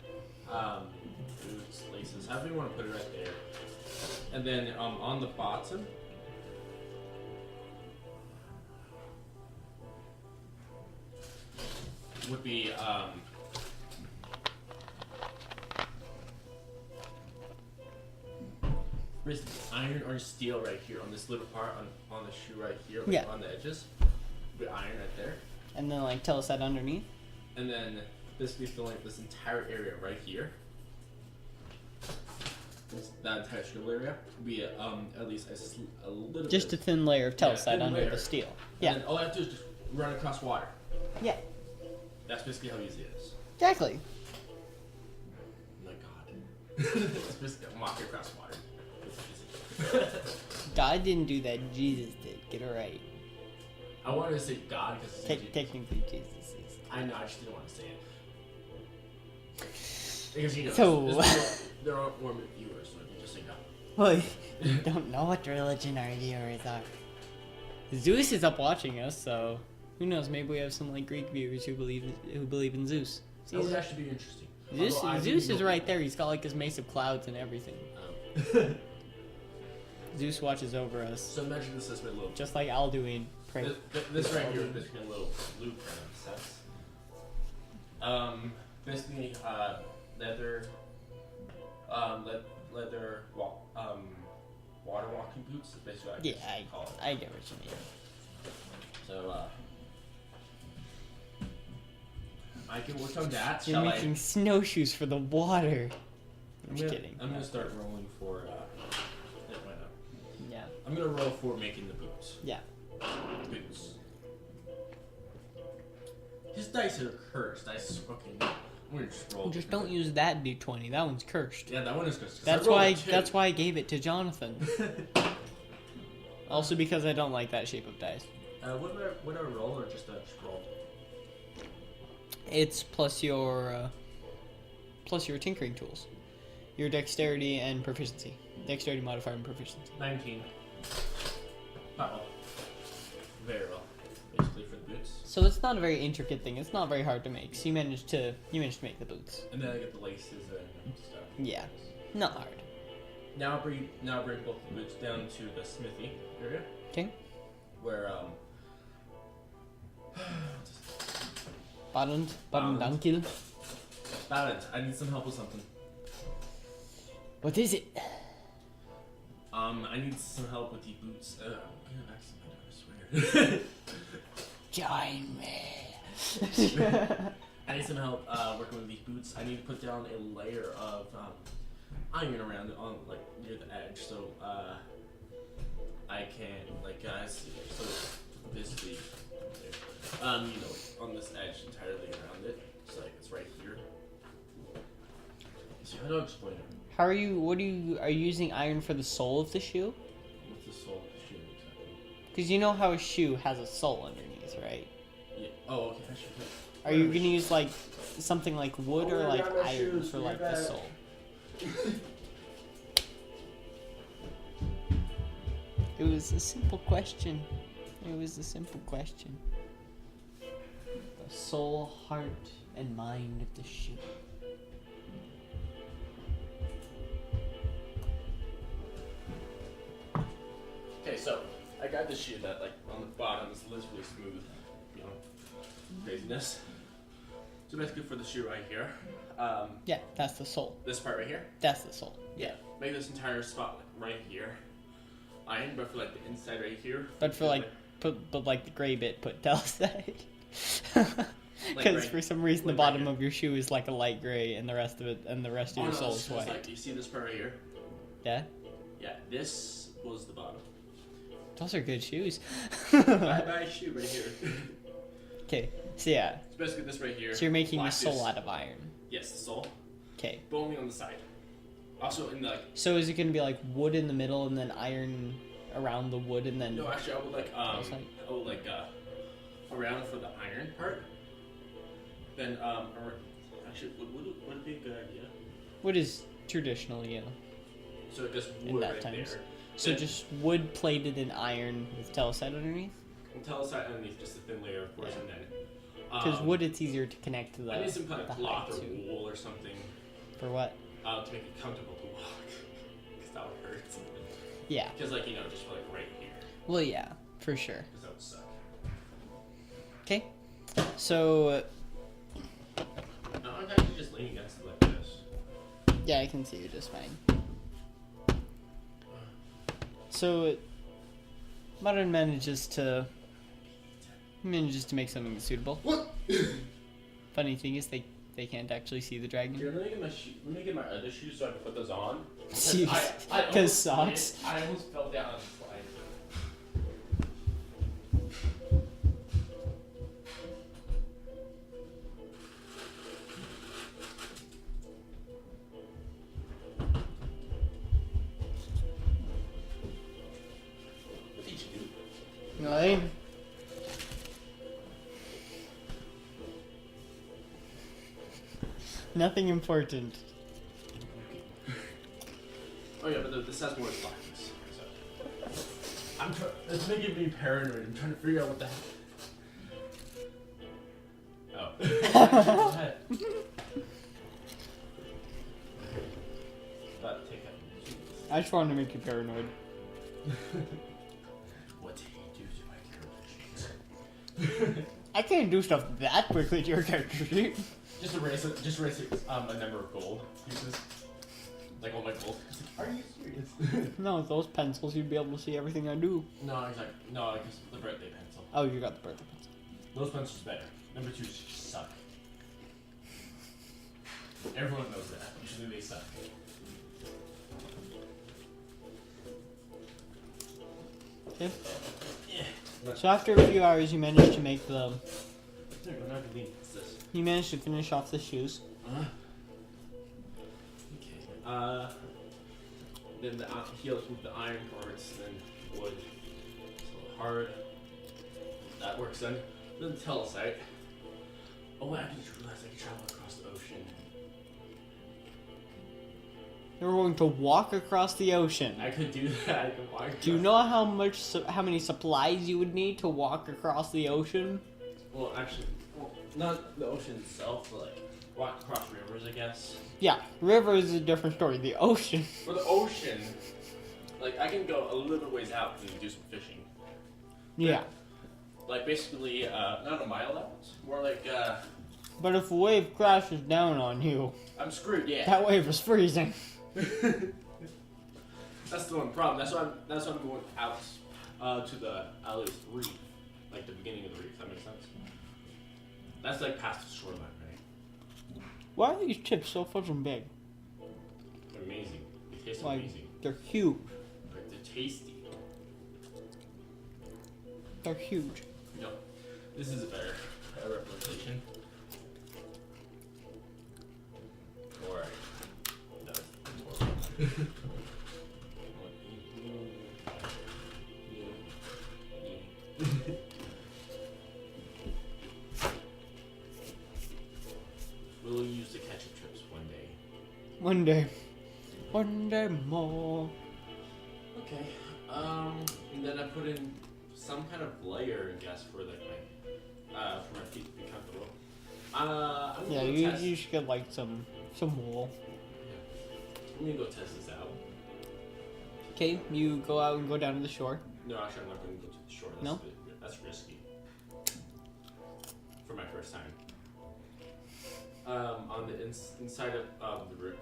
boots, laces, however you want to put it right there. And then on the bottom, would be basically iron or steel right here on this little part on the shoe right here, like yeah. on the edges. With iron right there. And then like tell us that underneath. And then basically filling this entire area right here. That entire steel area would be at least a little just bit. A thin layer of tellus thin under layer. the steel. And Yeah. then all I have to do is just run across water. Yeah. That's basically how easy it is. Exactly. Oh my god. It's basically a walk across water. It's easy. God didn't do that. Jesus did. Get it right. I wanted to say God because Technically, Jesus is. I know, I just didn't want to say it. Because you know, So. there aren't more viewers, so if you just say God. Well, you don't know what religion our viewers are. Zeus is up watching us, so who knows? Maybe we have some like Greek viewers who believe in Zeus. That would actually be interesting. Zeus is right there. He's got like his mace of clouds and everything. Zeus watches over us. So imagine this as my little. Just like Alduin. This right here is basically a little blueprint of sets. Basically, leather water walking boots is basically what I guess you call it. I get what you mean. So, I can work on that. You're making snowshoes for the water. I'm just kidding. I'm gonna start rolling for, why not? Yeah. I'm gonna roll for making the boots. Yeah. Boots. His dice are cursed. Okay. I'm gonna just roll. Just don't use that D20. That one's cursed. Yeah, that one is cursed. That's why I gave it to Jonathan. Also because I don't like that shape of dice. Would I roll or just roll? It's plus your tinkering tools, your dexterity and proficiency. Dexterity modifier and proficiency. 19. Not well. Very well. So it's not a very intricate thing. It's not very hard to make. So you managed to make the boots. And then I get the laces and stuff. Yeah, not hard. Now bring both the boots down to the smithy area. Okay. Where Bottom Dunkil. Balance. I need some help with something. What is it? I need some help with the boots. I'm gonna accidentally, I swear. Join me. I need some help working with these boots. I need to put down a layer of iron around it on like near the edge, so I can so basically on this edge entirely around it. It's like it's right here. So how do I explain it? Are you using iron for the sole of the shoe? What's the sole of the shoe exactly? Because you know how a shoe has a sole underneath, right? Yeah. Oh, okay. I should. Are you gonna use like something like wood or like iron for like the sole? It was a simple question. The soul, heart, and mind of the shoe. Okay, so I got this shoe that like on the bottom is literally smooth, craziness. So basically for the shoe right here, Yeah, that's the sole. this part right here, That's the sole. yeah, make this entire spot like right here, iron, but for like the inside right here. But for like, but like the gray bit, put Telcite. Because right- for some reason the like bottom right of your shoe is like a light gray, and the rest of your sole is white. Like, do you see this part right here? Yeah, Yeah, this was the bottom. those are good shoes. my shoe right here. Okay, so yeah, It's basically this right here. so you're making the Black sole is- out of iron. Yes, the sole, Okay, but only on the side. Also in the like. so is it gonna be like wood in the middle and then iron around the wood and then? No, actually, Outside? Around for the iron part. Then actually, would it be a good idea? Wood is traditional, yeah. So just In wood that right times. there. So Then- just wood plated in iron with Telcite underneath. And Telcite underneath, just a thin layer, of course, Yeah. and then. Because wood, it's easier to connect to the. I need some kind of the cloth height or too. wool or something For what? to make it comfortable to walk. Because that would hurt. Yeah. Because just for like right here. Well, yeah, for sure. Because that would suck. Okay. So No, I'm actually just leaning against it like this. yeah, I can see you just fine. So Modern manages to make something suitable. What? Funny thing is they can't actually see the dragon. Here, let me get my other shoes so I can put those on. Jeez. I 'Cause almost socks? did. I almost fell down on the slide. What did you do? Nothing. Nothing important. Oh yeah, but this has more blackness. So. It's making me paranoid. I'm trying to figure out what the heck. Oh. Go ahead. But take that. I just wanted to make you paranoid. What did he do to my character sheet? I can't do stuff that quickly to your character sheet. Just erase it. Just erase a number of gold pieces. Like all my gold. Are you serious? No, with those pencils you'd be able to see everything I do. No, exactly. No, I guess the birthday pencil. Oh, you got the birthday pencil. Those pencils better. Number 2 just suck. Everyone knows that. Usually they suck. Okay. Yeah. So after a few hours, you managed to make the. There, I'm not gonna it's this. You managed to finish off the shoes. Okay. Then the heels with the iron parts, then wood. So hard. That works then. Then telesite. Oh, I just realized I can travel across the ocean. You're going to walk across the ocean. I could do that. I could walk. Do you know how many supplies you would need to walk across the ocean? Well, actually, not the ocean itself, but like walk across rivers, I guess. Yeah, river is a different story. The ocean. For the ocean, like I can go a little ways out and do some fishing. Yeah. Like basically, not a mile out, more like But if a wave crashes down on you, I'm screwed. Yeah. that wave is freezing. That's the one problem. That's why I'm going out to the at least reef, like the beginning of the reef. That makes sense. That's like past the shoreline, right? Why are these chips so fucking big? They're amazing. They taste Like, amazing. they're huge. Like, they're tasty. They're huge. No, this is a better representation. Or no. We'll use the ketchup chips one day. One day. One day more. Okay. And then I put in some kind of layer, I guess, for like for my feet to be comfortable. I'm Yeah, gonna test. you should get like some wool. I'm gonna go test this out. Okay, you go out and go down to the shore. No, actually, I'm not gonna go to the shore. No? That's risky. For my first time. On the inside of the room,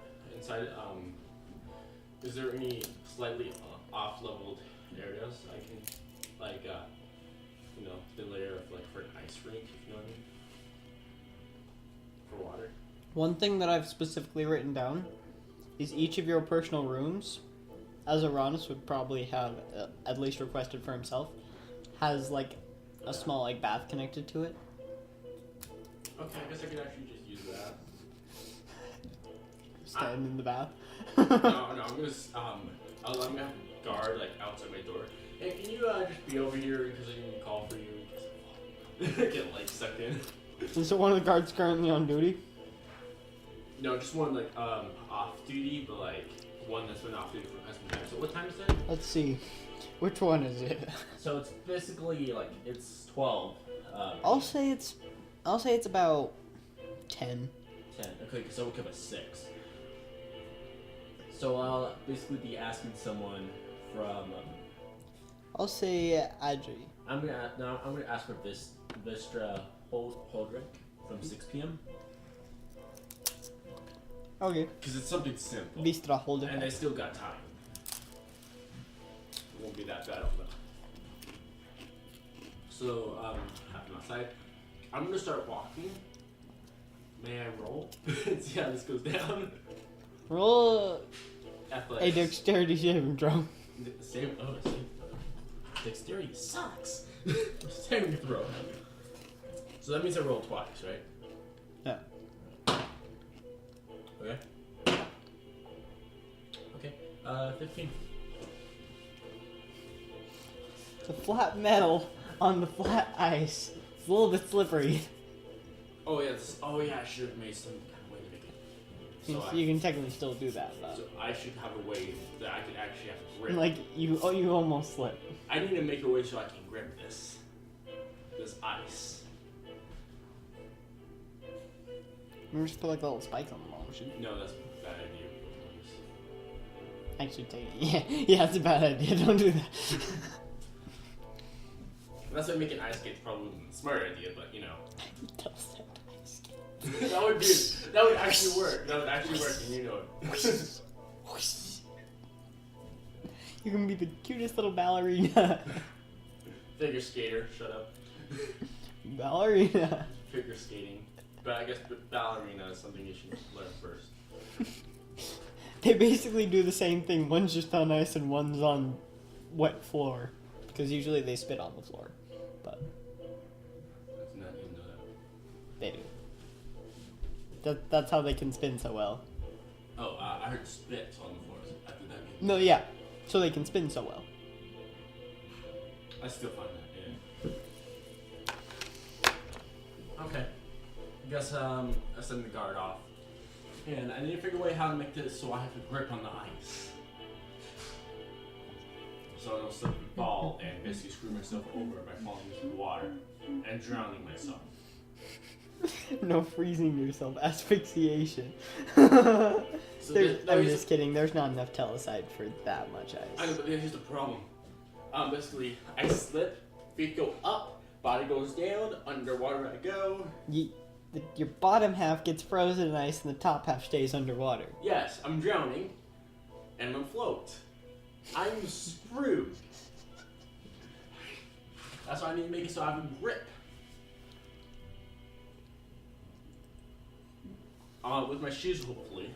is there any slightly off-leveled areas I can, like, thin layer of like for an ice rink, if you know what I mean, for water? One thing that I've specifically written down is each of your personal rooms, as Uranus would probably have at least requested for himself, has like a small like bath connected to it. Okay, I guess I could actually just use that. Stand in the bath. No, I'm gonna I'm gonna have a guard like outside my door. Hey, can you just be over here because I need to call for you? Get like sucked in. Is it one of the guards currently on duty? No, just one like off duty, but like one that's been off duty for quite some time. So what time is it? Let's see. Which one is it? So it's basically like it's 12. I'll say it's about 10. 10. Okay, so we'll come at 6. So I'll basically be asking someone from. I'll say Adji. I'm gonna ask for Vistra Holdrick from 6 p.m. Okay. Because it's something simple. Vistra hold And it. I still got time. It won't be that bad of though. So, I'm outside. I'm gonna start walking. May I roll? See how this goes down. Roll Athletics. a dexterity saving throw. Save. Dexterity sucks. Saving throw. So that means I roll twice, right? Yeah. Okay. Okay. 15. The flat metal on the flat ice. It's a little bit slippery. Oh yeah. I should have made some kind of way to make it. So You can technically still do that, but So I should have a way that I could actually have grip. like you almost slip. I need to make a way so I can grip this ice. Maybe just put like little spikes on the wall. No, that's a bad idea. Actually, take it. Yeah, it's a bad idea. Don't do that. That's why making ice skates probably wasn't a smart idea, but you know. That that would actually work. That would actually work, and you know it. You're gonna be the cutest little ballerina. Figure skater, shut up. Ballerina. Figure skating. But I guess ballerina is something you should learn first. They basically do the same thing. One's just on ice and one's on wet floor. Because usually they spit on the floor. But That's not even know they do. That's how they can spin so well. that. Oh, I heard spit on the floor. I think that means. No, yeah. So they can spin so well. I still find that, yeah. Okay. I guess I send the guard off. And I need to figure a way how to make this so I have a grip on the ice. so I don't slip and fall and basically screw myself over by falling into the water and drowning myself. No freezing yourself, asphyxiation. So I'm just kidding. There's not enough telecite for that much ice. I know, but here's the problem. Basically, I slip, feet go up, body goes down, underwater I go. Your bottom half gets frozen in ice and the top half stays underwater. Yes, I'm drowning, and I'm afloat. I'm screwed. That's why I need to make it so I have a grip. With my shoes, hopefully.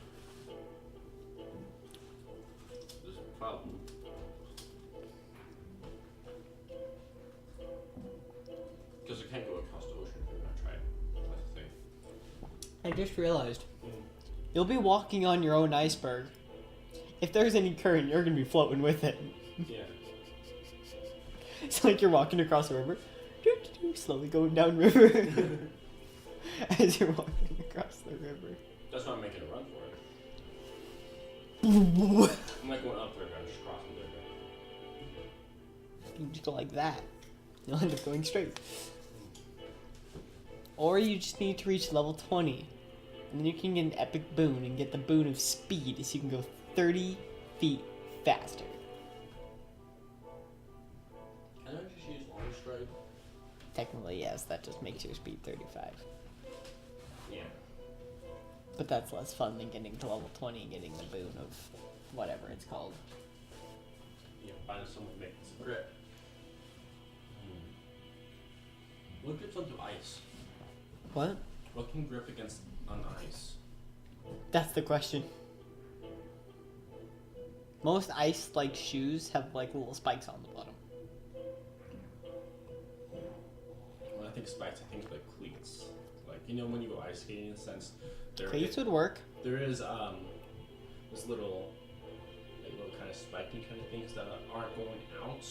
There's a problem. Because I can't go across the ocean if I'm not trying. That's the thing. I just realized. You'll be walking on your own iceberg. If there's any current, you're going to be floating with it. Yeah. It's like you're walking across a river. Slowly going down river. As you're walking across the river. That's why I'm making a run for it. I'm not going up the river, I'm just crossing the river. You just go like that. You'll end up going straight. Or you just need to reach level 20. And then you can get an epic boon and get the boon of speed so you can go 30 feet faster. Can I just use long stride? Technically, yes, that just makes your speed 35. Yeah. But that's less fun than getting to level 20 and getting the boon of whatever it's called. Yeah, finding someone to make this grip. What grips onto ice? What? What can grip against on ice? That's the question. Most ice-like shoes have like little spikes on the bottom. When I think spikes, I think like cleats. Like, you know when you go ice skating in a sense? Cleats would work. There is this little kind of spiky kind of things that aren't going out,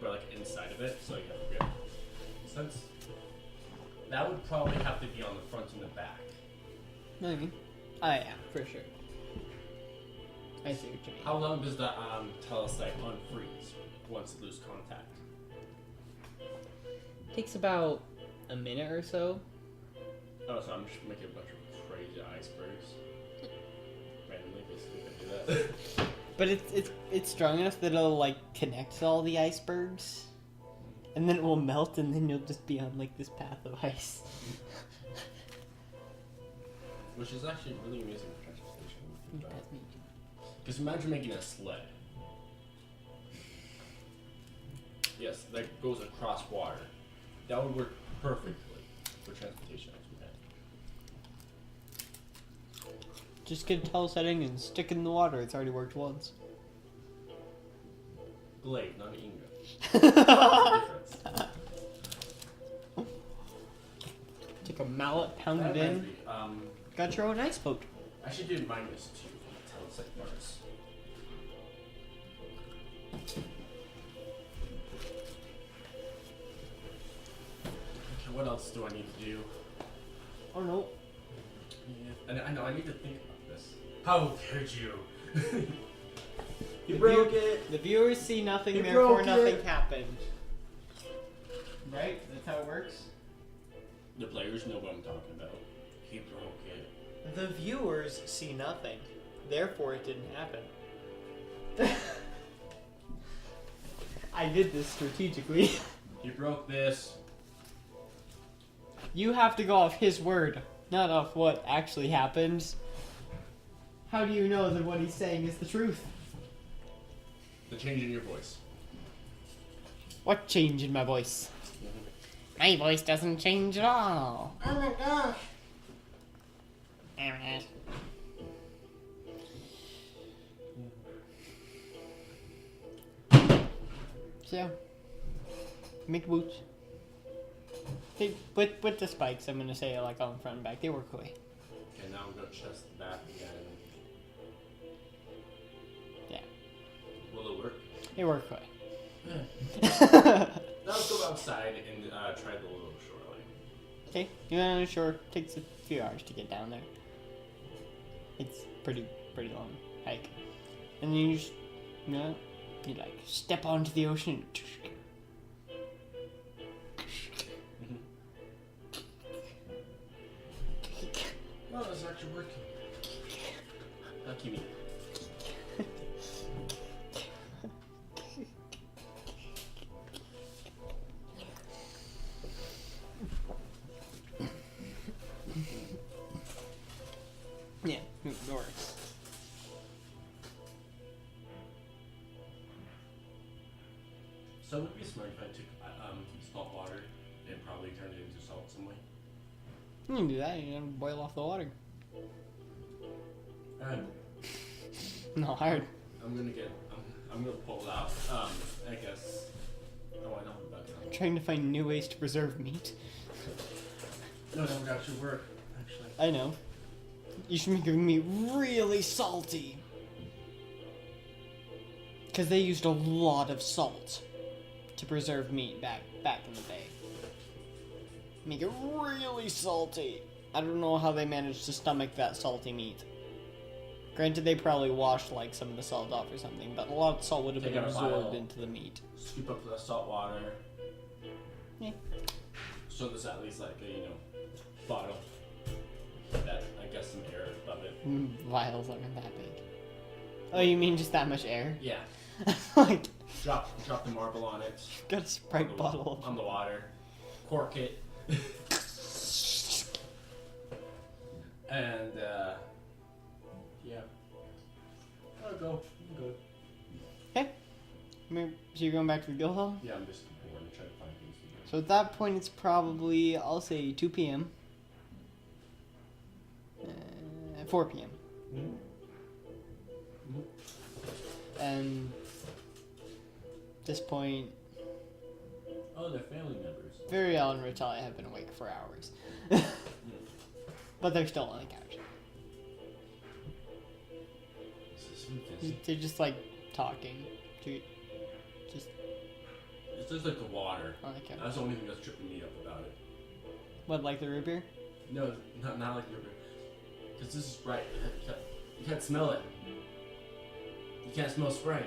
but like inside of it, so you have a grip. Sense? That would probably have to be on the front and the back. Maybe. Oh yeah, for sure. I see what you mean. How long does the telecite unfreeze once you lose contact? Takes about a minute or so. Oh, so I'm just making a bunch of crazy icebergs. Randomly, basically, I do that. But it's strong enough that it'll like connect to all the icebergs. And then it will melt and then you'll just be on like this path of ice. Which is actually really amazing for transportation. Because imagine making a sled. Yes, that goes across water. That would work perfectly for transportation as we had. Just get a telesetting and stick it in the water. It's already worked once. Blade, not ingot. Difference. Take a mallet, pound it in. Got your own ice boat. I should do -2 telecite bars. Okay, what else do I need to do? Oh no. Yeah. I know, I need to think about this. How could you? You The broke view- it! The viewers see nothing, You therefore broke nothing it. happened. Right? That's how it works? The players know what I'm talking about. He broke it. The viewers see nothing, therefore it didn't happen. I did this strategically. He broke this. You have to go off his word, not off what actually happened. How do you know that what he's saying is the truth? The change in your voice. What change in my voice? My voice doesn't change at all. Oh my gosh. There it is. So, yeah. Make boots. They, with the spikes, I'm gonna say like on front and back, they work away. Okay, now I'm gonna test that again. Yeah. Will it work? They work away. Now let's go outside and try the little shoreline. Okay, yeah, sure. Takes a few hours to get down there. It's pretty long hike, and then you just, You like step onto the ocean. Oh, it's actually working. Lucky me. Yeah, it works. So would it be smart if I took salt water and probably turned it into salt some way? You can do that. You can boil off the water. Not hard. I'm gonna pull it out. I guess. Oh, I don't have a bucket. I'm trying to find new ways to preserve meat. No, that would actually work. Actually. I know. You should make your meat really salty. Because they used a lot of salt to preserve meat back in the day. Make it really salty. I don't know how they managed to stomach that salty meat. Granted, they probably washed like some of the salt off or something, but a lot of salt would have Take been out a absorbed vial. into the meat. Scoop up the salt water. Yeah. So there's at least like a bottle that I guess some air above it. Vials aren't that big. Oh, you mean just that much air? Yeah. Like, Drop the marble on it. got a Sprite bottle. On the water. Cork it. And yeah. I'll go. I'm good. Okay. So you're going back to the guild hall? Yeah, I'm just going to try to find things to do. So at that point, it's probably, I'll say 2 p.m. 4 p.m. And at this point, Oh, they're family members. Viriel and Ritalia have been awake for hours. But they're still on the couch. Is this fancy? They're just like talking to just It's just like the water. on the couch. That's the only thing that's tripping me up about it. What, like the root beer? No, not like your. Because this is Sprite. You can't smell it. You can't smell Sprite.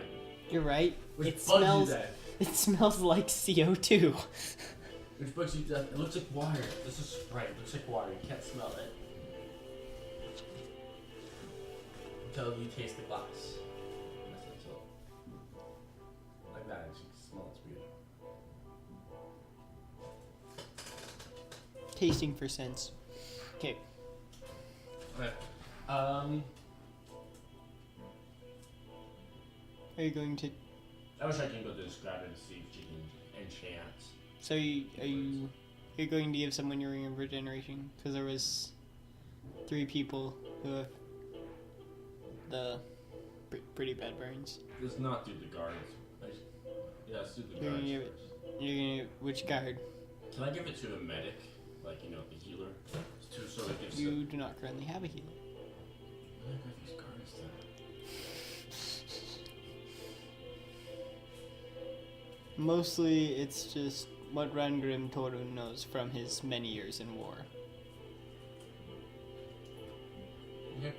You're right. Which It bugs smells. you death. It smells like CO2. Which bugs you death. It looks like water. This is Sprite. It looks like water. You can't smell it. Until you taste the glass. That's until. Like that. You can smell it's weird. Tasting for sense. Okay. Okay. Are you going to? I wish I can go describe it and see if she can enchant. So you're going to give someone your ring of regeneration? Because there was 3 people who have the pretty bad burns. Let's not do the guards. Yeah, let's do the You're guards gonna give first. You're gonna which guard? Can I give it to a medic? Like, the healer? So it gives You do not currently have a healer. I got these guards then. Mostly, it's just what Rangrim Torun knows from his many years in war. Okay.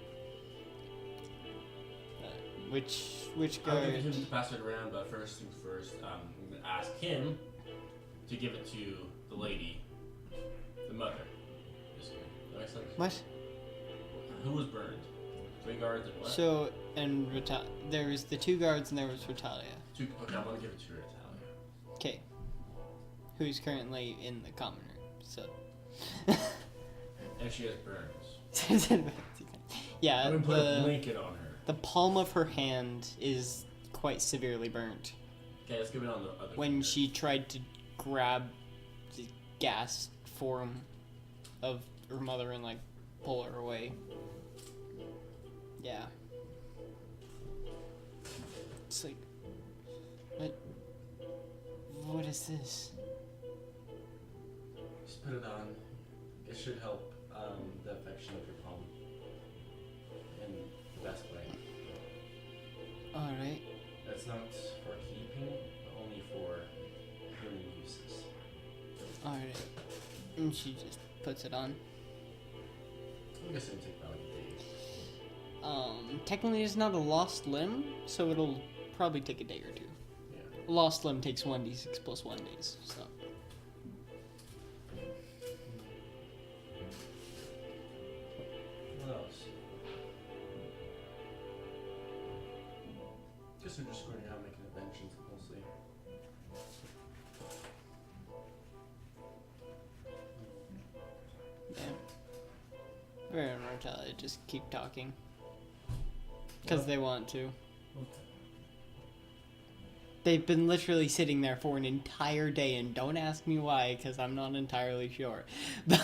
Which I'll guard? give him to pass it around, but first things first, I'm going to ask him to give it to the lady, the mother. That makes sense? What? Who was burned? 3 guards and what? So, and there was the 2 guards and there was Ritalia. Okay, I'm going to give it to Ritalia. Okay. Who's currently in the common room, so. And she has burns. Yeah, I'm going to put a blanket on her. the palm of her hand is quite severely burnt. Okay, let's give it on the other When finger. she tried to grab the gas form of her mother and like pull her away. Yeah. It's like, what is this? Just put it on. It should help the affection of your palm in the best way. Alright. That's not for keeping, but only for healing uses. Alright. And she just puts it on. I'm guessing it'll take about a day. Technically it's not a lost limb, so it'll probably take a day or two. Yeah. Lost limb takes 1d6 plus 1 days, so. What else? Guess we're just going out making inventions mostly. Yeah. Very Rotella just keep talking. Because they want to. They've been literally sitting there for an entire day, and don't ask me why, because I'm not entirely sure. But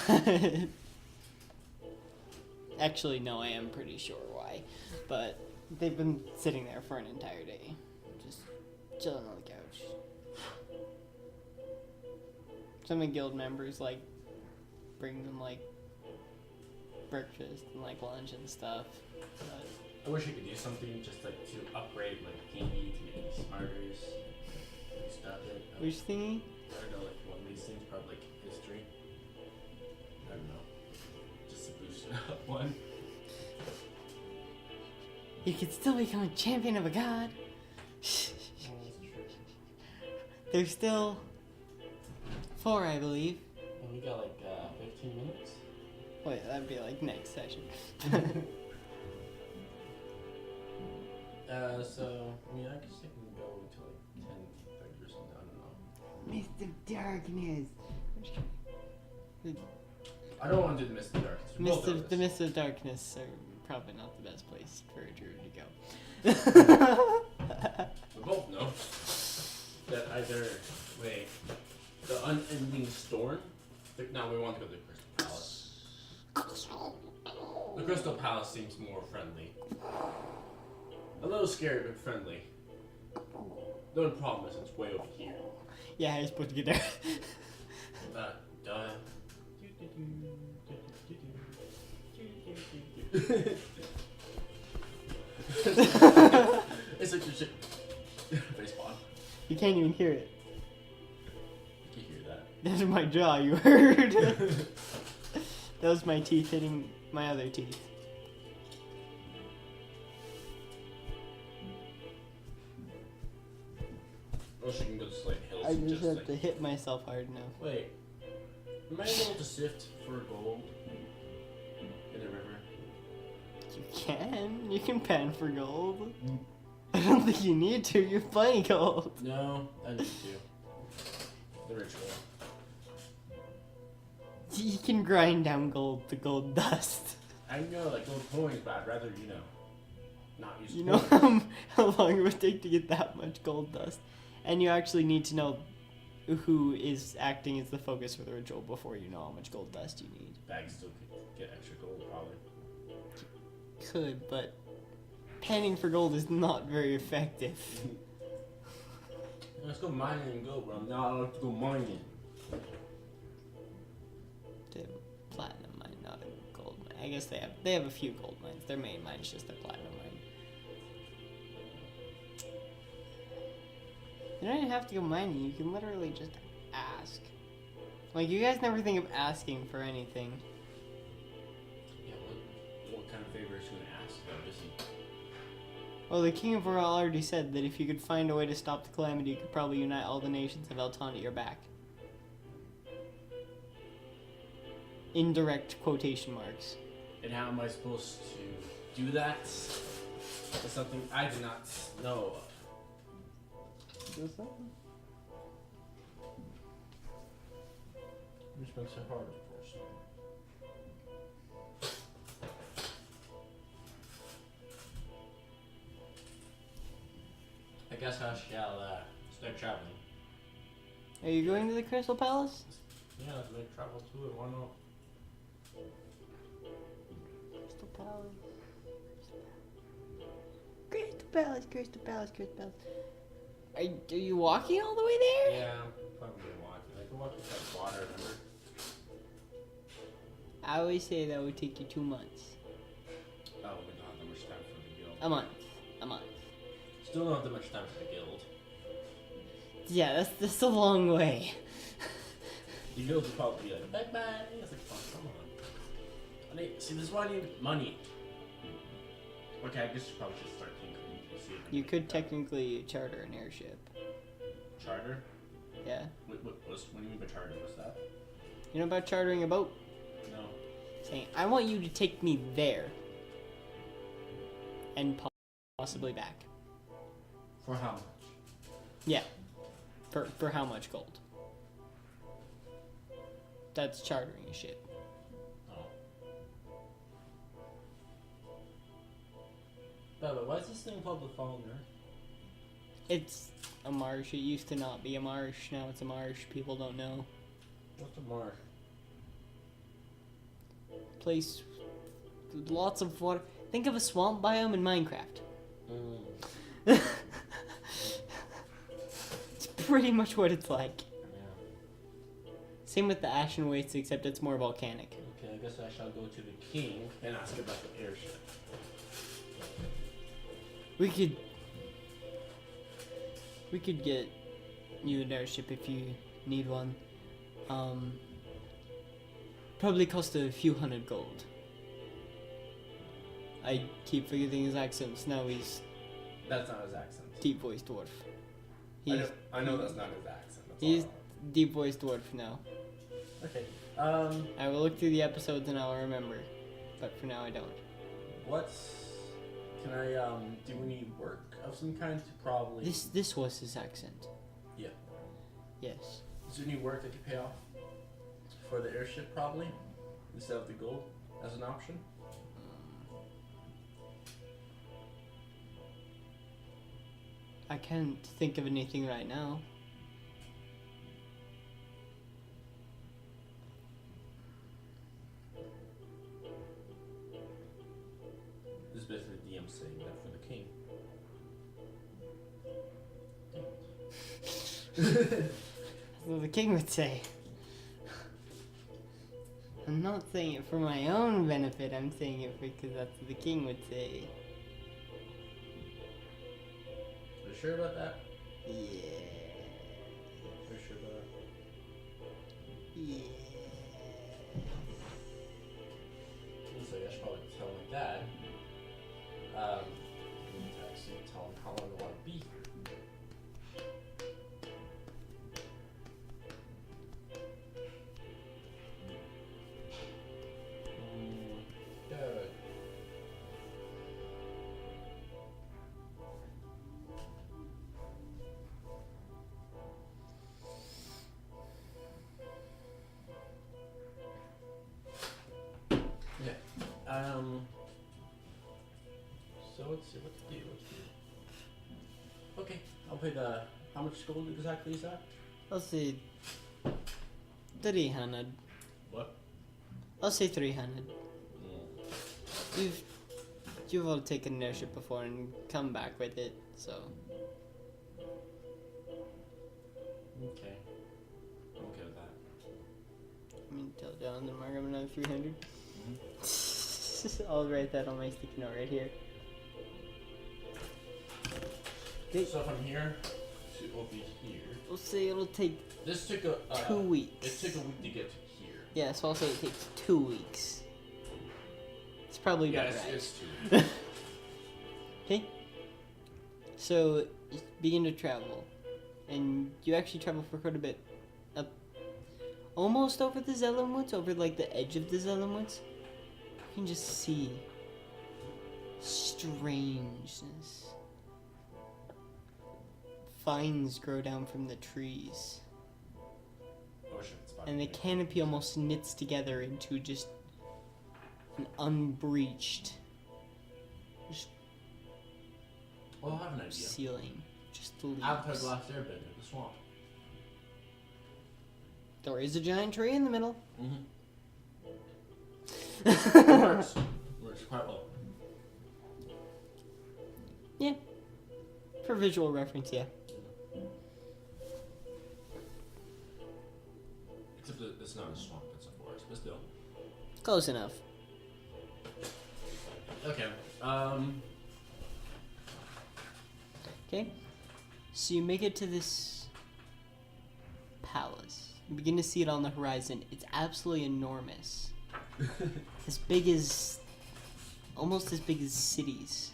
actually, no, I am pretty sure why. But they've been sitting there for an entire day, just chilling on the couch. Some of the guild members like bring them like breakfast and like lunch and stuff. But I wish I could do something just like to upgrade my thingy to make me smarter. Which thingy? I don't know, like one of these things, probably like history. I don't know. Just to boost it up one. You could still become a champion of a god. There's still 4, I believe. And we got like 15 minutes? Wait, that'd be like next session. So, I mean, I guess I can go until like 10:30 or something, I don't know. Mist of Darkness. I don't want to do the Mist of Darkness. The Mist of Darkness are probably not the best place for a druid to go. We both know that either way, the Unending Storm. Now we want to go to the Crystal Palace. The Crystal Palace seems more friendly. A little scary, but friendly. The only problem is it's way over here. Yeah, I was supposed to get there. It's like your shit. Face spawn. You can't even hear it. You can hear that. That's my jaw, you heard. That was my teeth hitting my other teeth. Or she can go to Slate Hills. I and just have like, to hit myself hard enough. Wait. Am I able to sift for gold in the river? You can. You can pan for gold. I don't think you need to. You have plenty gold. No, I need to. The ritual. You can grind down gold to gold dust. I know, like gold coins, but I'd rather, not use You know coins. how long it would take to get that much gold dust. And you actually need to know who is acting as the focus for the ritual before you know how much gold dust you need. Bags still could get extra gold, probably. Could, but panning for gold is not very effective. Let's go mining and gold, but I'm not allowed to go mining. The platinum mine, not a gold mine. I guess they have a few gold mines. Their main mine is just their platinum mine. You don't even have to go mining. You can literally just ask. Like, you guys never think of asking for anything. Yeah, what kind of favor is he going to ask? Well, the King of Oral already said that if you could find a way to stop the calamity, you could probably unite all the nations of Elton at your back. Indirect quotation marks. And how am I supposed to do that? That's something I do not know. Do something? Which makes it harder, of course. I guess I shall start traveling. Are you going to the Crystal Palace? Yeah, let's make travel to it. Why not? Crystal Palace. Crystal Palace, Crystal Palace, Crystal Palace. Are you walking all the way there? Yeah, I'm probably walking. I can walk inside water, remember? I always say that would take you 2 months. Oh, we don't have that much time for the guild. A month. Still don't have that much time for the guild. Yeah, that's a long way. The guild would probably be like, bye-bye. It's like, oh, come on. See, this is why I need money. Okay, I guess you probably should start tinkering. see it. You could technically charter an airship. Charter? Yeah. What do you mean by charter? What's that? You know about chartering a boat? No. Saying, I want you to take me there. And possibly back. For how much? Yeah. For how much gold? That's chartering a ship. Oh. But why is this thing called the Fallen Earth? It's a marsh. It used to not be a marsh. Now it's a marsh. People don't know. What's a marsh? Place with lots of water. Think of a swamp biome in Minecraft. It's pretty much what it's like. Yeah. Same with the Ashen Wastes, except it's more volcanic. Okay, I guess I shall go to the king and ask about the airship. We could get you an airship if you need one. Probably cost a few hundred gold. I keep forgetting his accents. Now he's That's not his accent. deep voiced dwarf. I know that's not his accent. That's He's all. deep voiced dwarf now. Okay. I will look through the episodes and I'll remember, but for now I don't. Can I do any work of some kind to probably? This was his accent. Yeah. Yes. Is there any work I could pay off for the airship probably instead of the gold as an option? I can't think of anything right now. This is basically DM saying that for the king. Well, the king would say. I'm not saying it for my own benefit, I'm saying it because that's what the king would say. Are you sure about that? Yeah. Are you sure about that? Yeah. So I should probably tell my dad. I need to actually tell him how long I want to be here. Good. Yeah. So let's see what to do. Okay, I'll pay the. How much gold exactly is that? I'll say 300. What? I'll say 300. You've all taken an airship before and come back with it, so. Okay. I'm okay with that. I mean, tell John to mark up another 300. I'll write that on my sticky note right here. Okay. So from here to over here. We'll say it'll take This took a 2 weeks. It took a week to get to here. Yeah, so I'll say it takes 2 weeks. It's probably Yeah, about right. it's 2 weeks. Okay. So you begin to travel, and you actually travel for quite a bit, up almost over the Zelen Woods, over like the edge of the Zelen Woods. You can just see strangeness. Vines grow down from the trees, and the canopy almost knits together into just an unbreached Well, I have an idea. ceiling. Just the leaves. Avatar the Last Airbender, the swamp. There is a giant tree in the middle. It works. Works quite well. Yeah. For visual reference, yeah. Except that it's not a swamp, it's a forest, but still. Close enough. Okay. Okay. So you make it to this palace. You begin to see it on the horizon. It's absolutely enormous. As big as... almost as big as cities.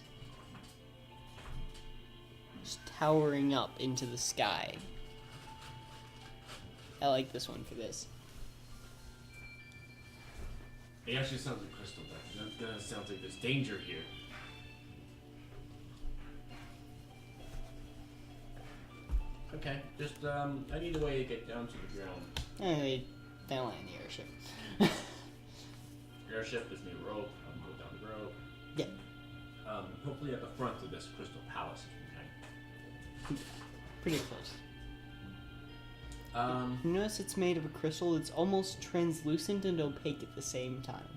towering up into the sky. I like this one for this. It actually sounds like crystal, but that sounds like there's danger here. Okay, just I need a way to get down to the ground. They land the airship. Airship is near rope. I'm going down the rope. Yeah. Hopefully at the front of this crystal palace, if we can. Pretty close. Um, You notice it's made of a crystal that's almost translucent and opaque at the same time.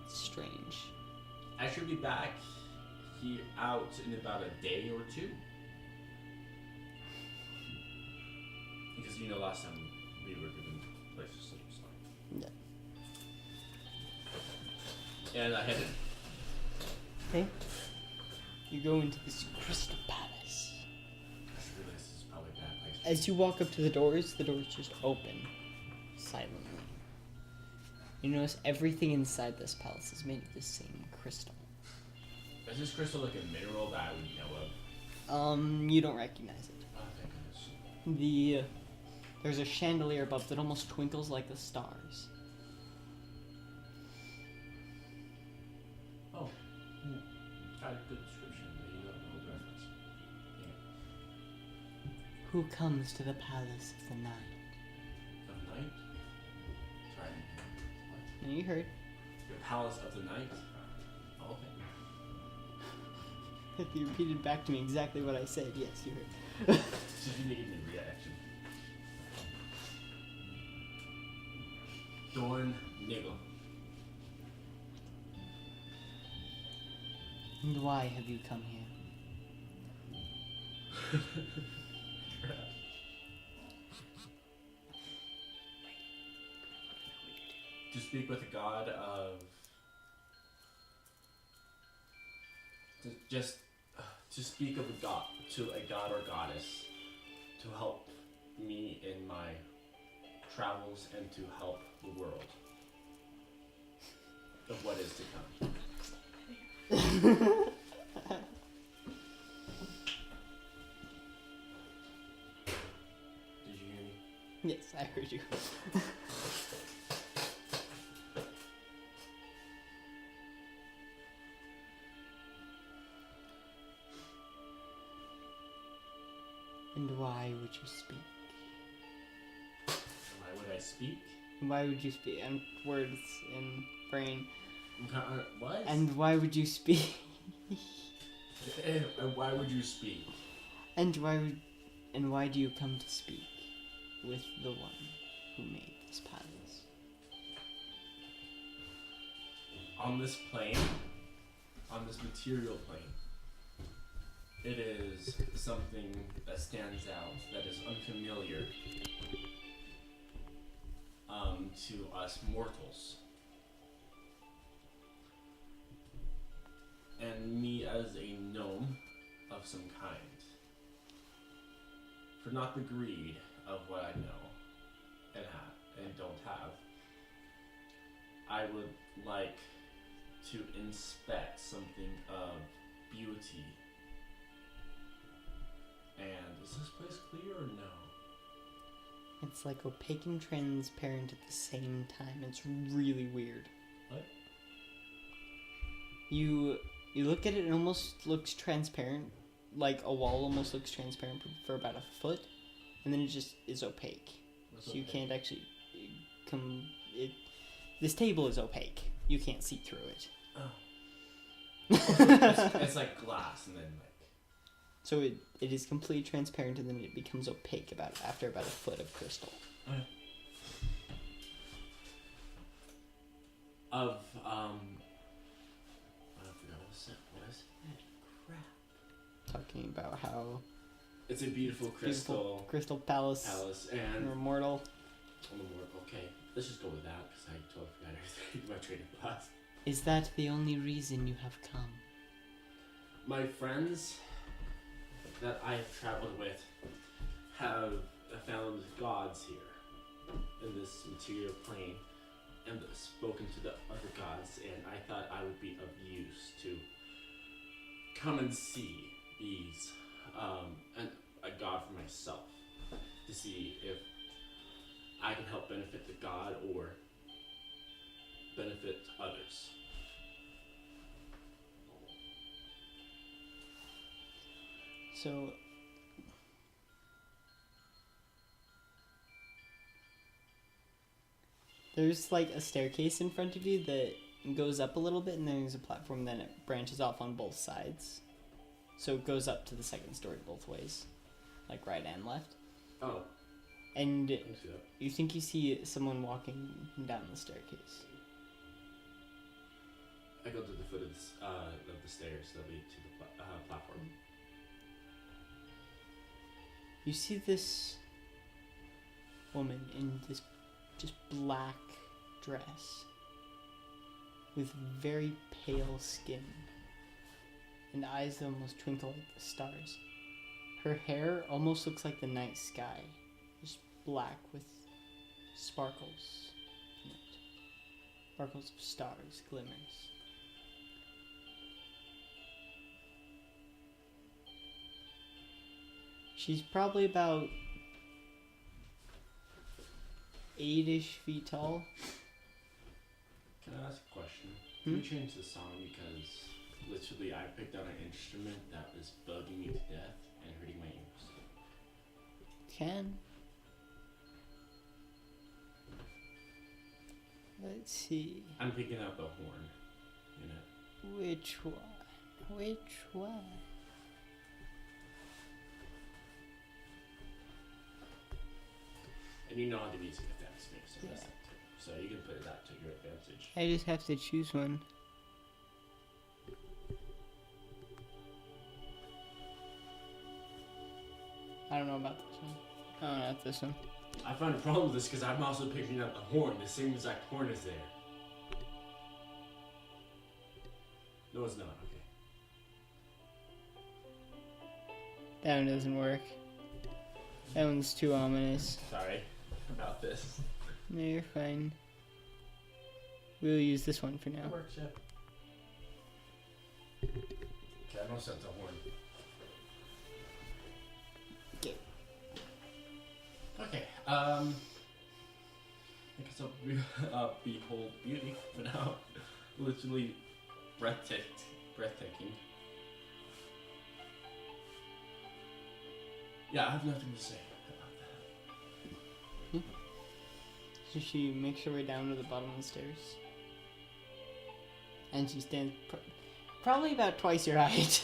It's strange. I should be back here out in about a day or two. Because last time we were given a place to sleep, so. Yeah. And I headed. Okay. You go into this crystal palace. I just realized this is probably a bad place. As you walk up to the doors just open silently. You notice everything inside this palace is made of the same crystal. Is this crystal like a mineral that I would know of? You don't recognize it. Oh, thank goodness. There's a chandelier above that almost twinkles like the stars. Oh. Got a good description, but you don't know the reference. Yeah. Who comes to the palace of the night? Of night? Sorry. What? No, you heard. The palace of the night? Oh, okay. If you repeated back to me exactly what I said, yes, you heard. Just you making a reaction. Dorn Niggle. And why have you come here? To speak with a god of... To speak of a god, to a god or goddess, to help me in my travels and to help the world of what is to come. Did you hear me? Yes, I heard you. And why would you speak? Why would I speak? Why would you speak? And words in brain. What? And why would you speak? And why would you speak? And why do you come to speak with the one who made this palace? On this plane, on this material plane, it is something that stands out, that is unfamiliar to us mortals. And me as a gnome of some kind, for not the greed of what I know and have and don't have, I would like to inspect something of beauty. And is this place clear or no? It's like opaque and transparent at the same time. It's really weird. What? You look at it, it almost looks transparent, like a wall almost looks transparent for about a foot, and then it just is opaque. What's So you opaque? can't actually this table is opaque. You can't see through it. Oh. It's like glass, and then like. So it is completely transparent, and then it becomes opaque after about a foot of crystal. Okay. Of I forgot what was it? Crap. Talking about how It's a beautiful crystal palace. and You're immortal. on the board. Okay, let's just go with that because I totally forgot everything about trading class. Is that the only reason you have come? My friends that I have traveled with have found gods here in this material plane and spoken to the other gods, and I thought I would be of use to come and see these God for myself to see if I can help benefit the God or benefit others. So there's like a staircase in front of you that goes up a little bit, and then there's a platform, then it branches off on both sides. So it goes up to the second story both ways, like right and left. Oh. And I can see that. you think you see someone walking down the staircase. I go to the foot of the stairs that lead to the platform. You see this woman in this just black dress with very pale skin and eyes that almost twinkle like the stars. Her hair almost looks like the night sky, just black with sparkles in it. Sparkles of stars, glimmers. She's probably about 8-ish feet tall. Can I ask a question? Can we change the song, because literally I picked out an instrument that was bugging me to death and hurting my ears. Can. Let's see. I'm picking out the horn in it. Which one? Which one? And you know how the music affects me, so that's that too. So you can put that to your advantage. I just have to choose one. I don't know about this one. Oh, not this one. I find a problem with this because I'm also picking out the horn. The same exact horn is there. No, it's not. Okay. That one doesn't work. That one's too ominous. Sorry about this. No, you're fine. We'll use this one for now. Works, yeah. Okay, I don't set the horn. Okay. Okay. I guess I'll behold beauty for now. Literally breathtaking. Yeah, I have nothing to say about that. So she makes her way down to the bottom of the stairs. And she stands probably about twice your height.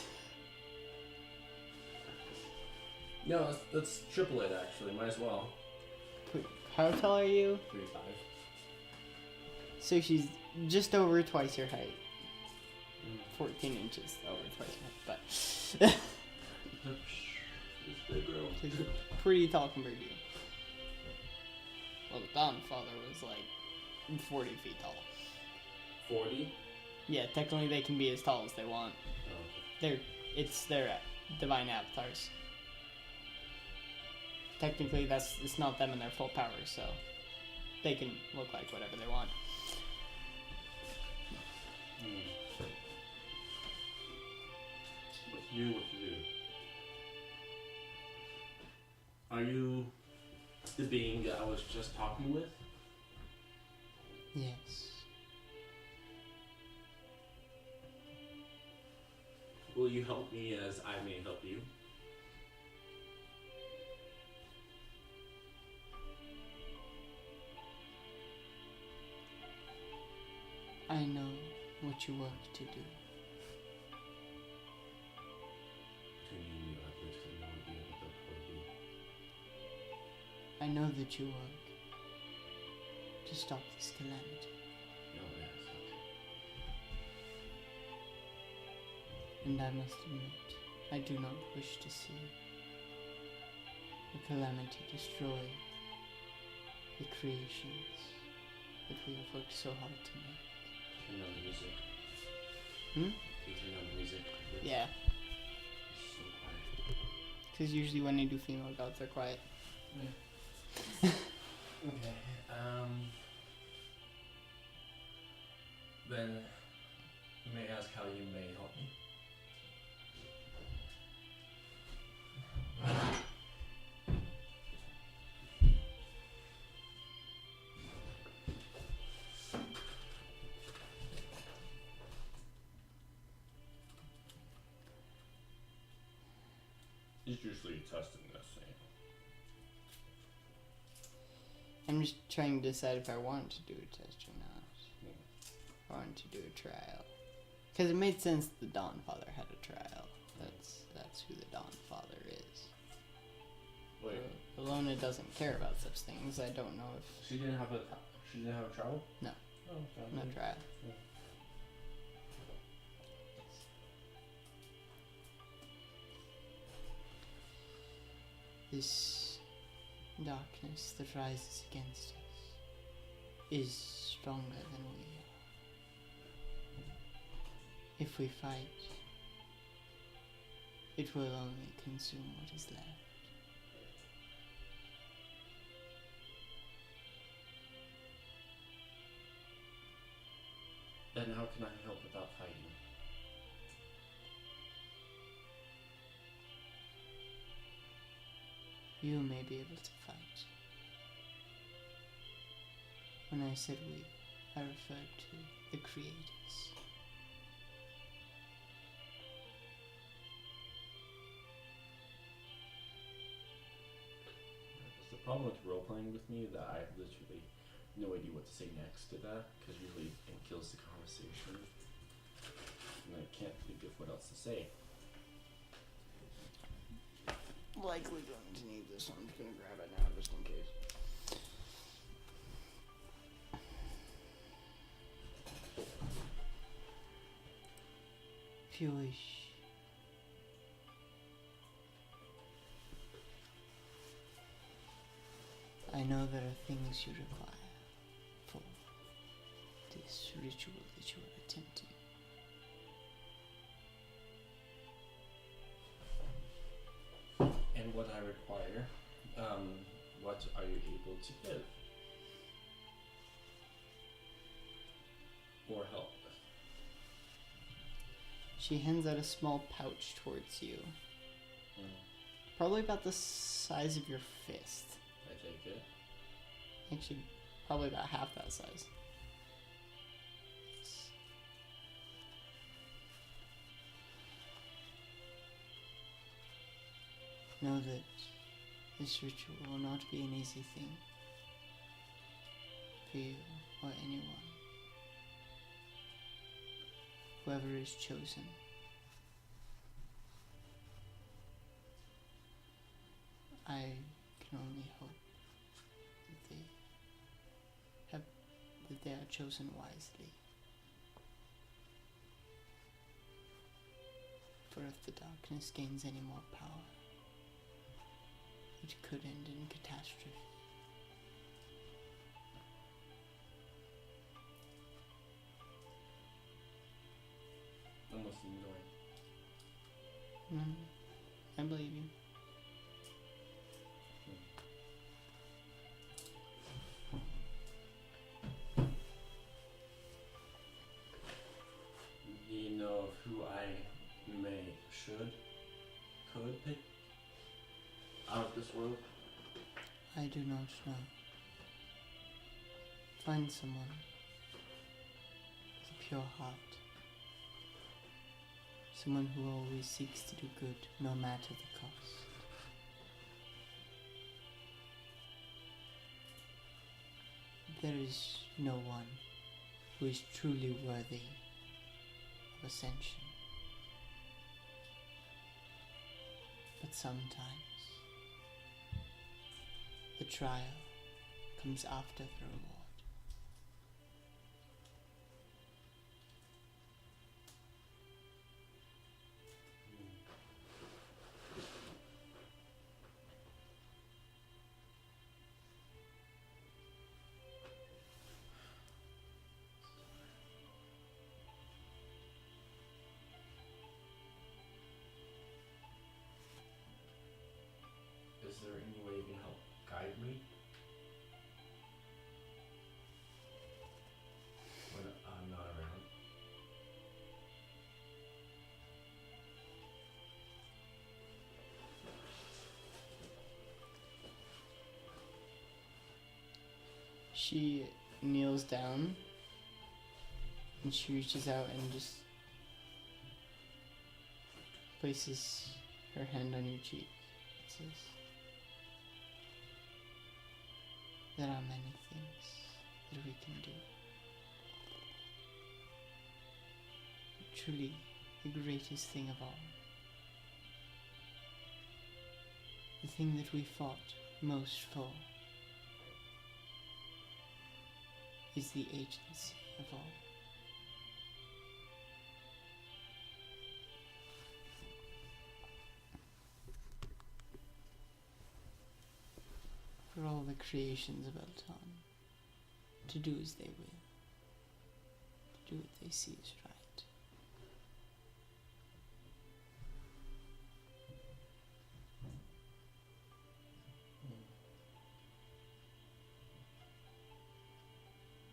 No, that's triple it actually. Might as well. How tall are you? 3'5". So she's just over twice your height. 14 inches over twice your height, but she's pretty tall compared to you. Well, the Dawnfather was like 40 feet tall. 40? Yeah, technically they can be as tall as they want. Oh. It's their divine avatars. Technically, it's not them in their full power, so they can look like whatever they want. What to do? Are you the being that I was just talking with? Yes. Will you help me as I may help you? I know what you work to do. Between you and me, I've literally no idea what that would be. I know that you work to stop this calamity. No, yes, okay. And I must admit, I do not wish to see the calamity destroy the creations that we have worked so hard to make. Turn down the music. Hmm? Can you turn down the music? Yeah, It's so quiet. because usually when they do female gods, they're quiet. Yeah. Okay. Then you may ask how you may help me. seriously testing this thing. I'm just trying to decide if I want to do a test or not. I want to do a trial. Because it made sense the Dawn Father had a trial. That's who the Dawn Father is. Wait. Alona doesn't care about such things. I don't know if She didn't have a trial? No. Oh, okay. no trial. Yeah. This darkness that rises against us is stronger than we are. If we fight, it will only consume what is left. Then how can I help without fighting? You may be able to fight. When I said we, I referred to the creators. That's the problem with role playing with me, that I have literally no idea what to say next to that, because usually it kills the conversation. And I can't think of what else to say. Likely going to need this one. I'm just going to grab it now just in case. If you wish. I know there are things you require for this ritual that you are attempting. And what I require, what are you able to give? Or help with? She hands out a small pouch towards you. Mm. Probably about the size of your fist. I take it. Actually, probably about half that size. Know that this ritual will not be an easy thing for you or anyone. Whoever is chosen. I can only hope that they are chosen wisely. For if the darkness gains any more power, it could end in catastrophe. Almost annoying. I believe you. Do you know of who I could pick out of this world? I do not know. Find someone with a pure heart. Someone who always seeks to do good, no matter the cost. There is no one who is truly worthy of ascension. But sometimes the trial comes after the reward. Is there any way you can help guide me? When I'm not around? She kneels down and she reaches out and just places her hand on your cheek. answers. There are many things that we can do. But truly, the greatest thing of all, the thing that we fought most for, is the agency of all. For all the creations of Elton to do as they will, to do what they see is right.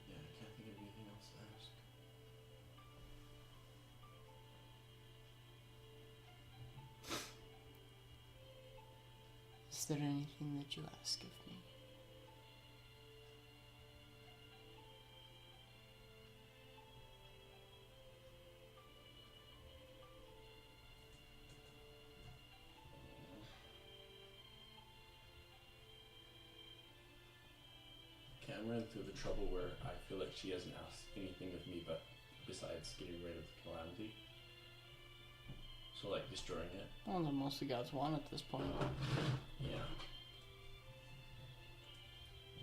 Yeah, I can't think of anything else to ask. Is there anything that you ask of me? Okay, I'm running through the trouble where I feel like she hasn't asked anything of me but besides getting rid of the calamity. So like destroying it. Well, then most of God's want at this point. Yeah.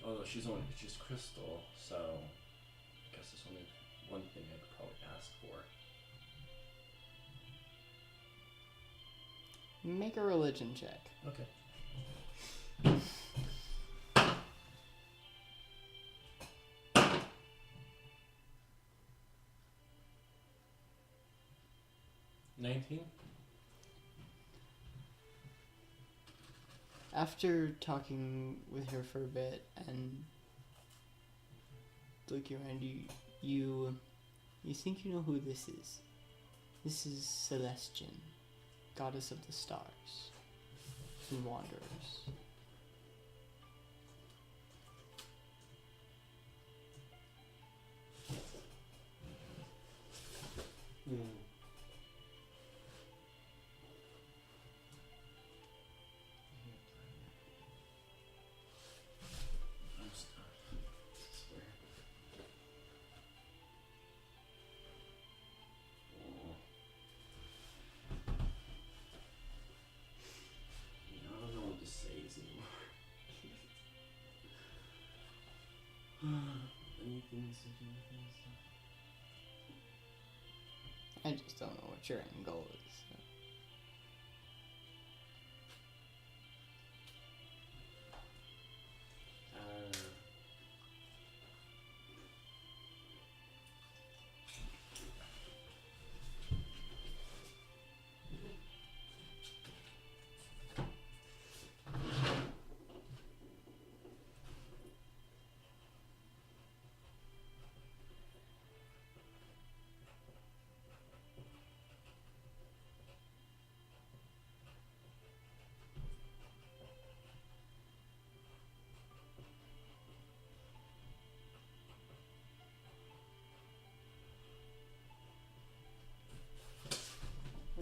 Although she's crystal, so I guess there's only one thing I'd probably ask for. Make a religion check. Okay. After talking with her for a bit and looking around you think you know who this is. This is Celestian, goddess of the stars and wanderers. I'm stuck. I swear. I don't know what to say anymore. Anything, I just don't know what your end goal is. So.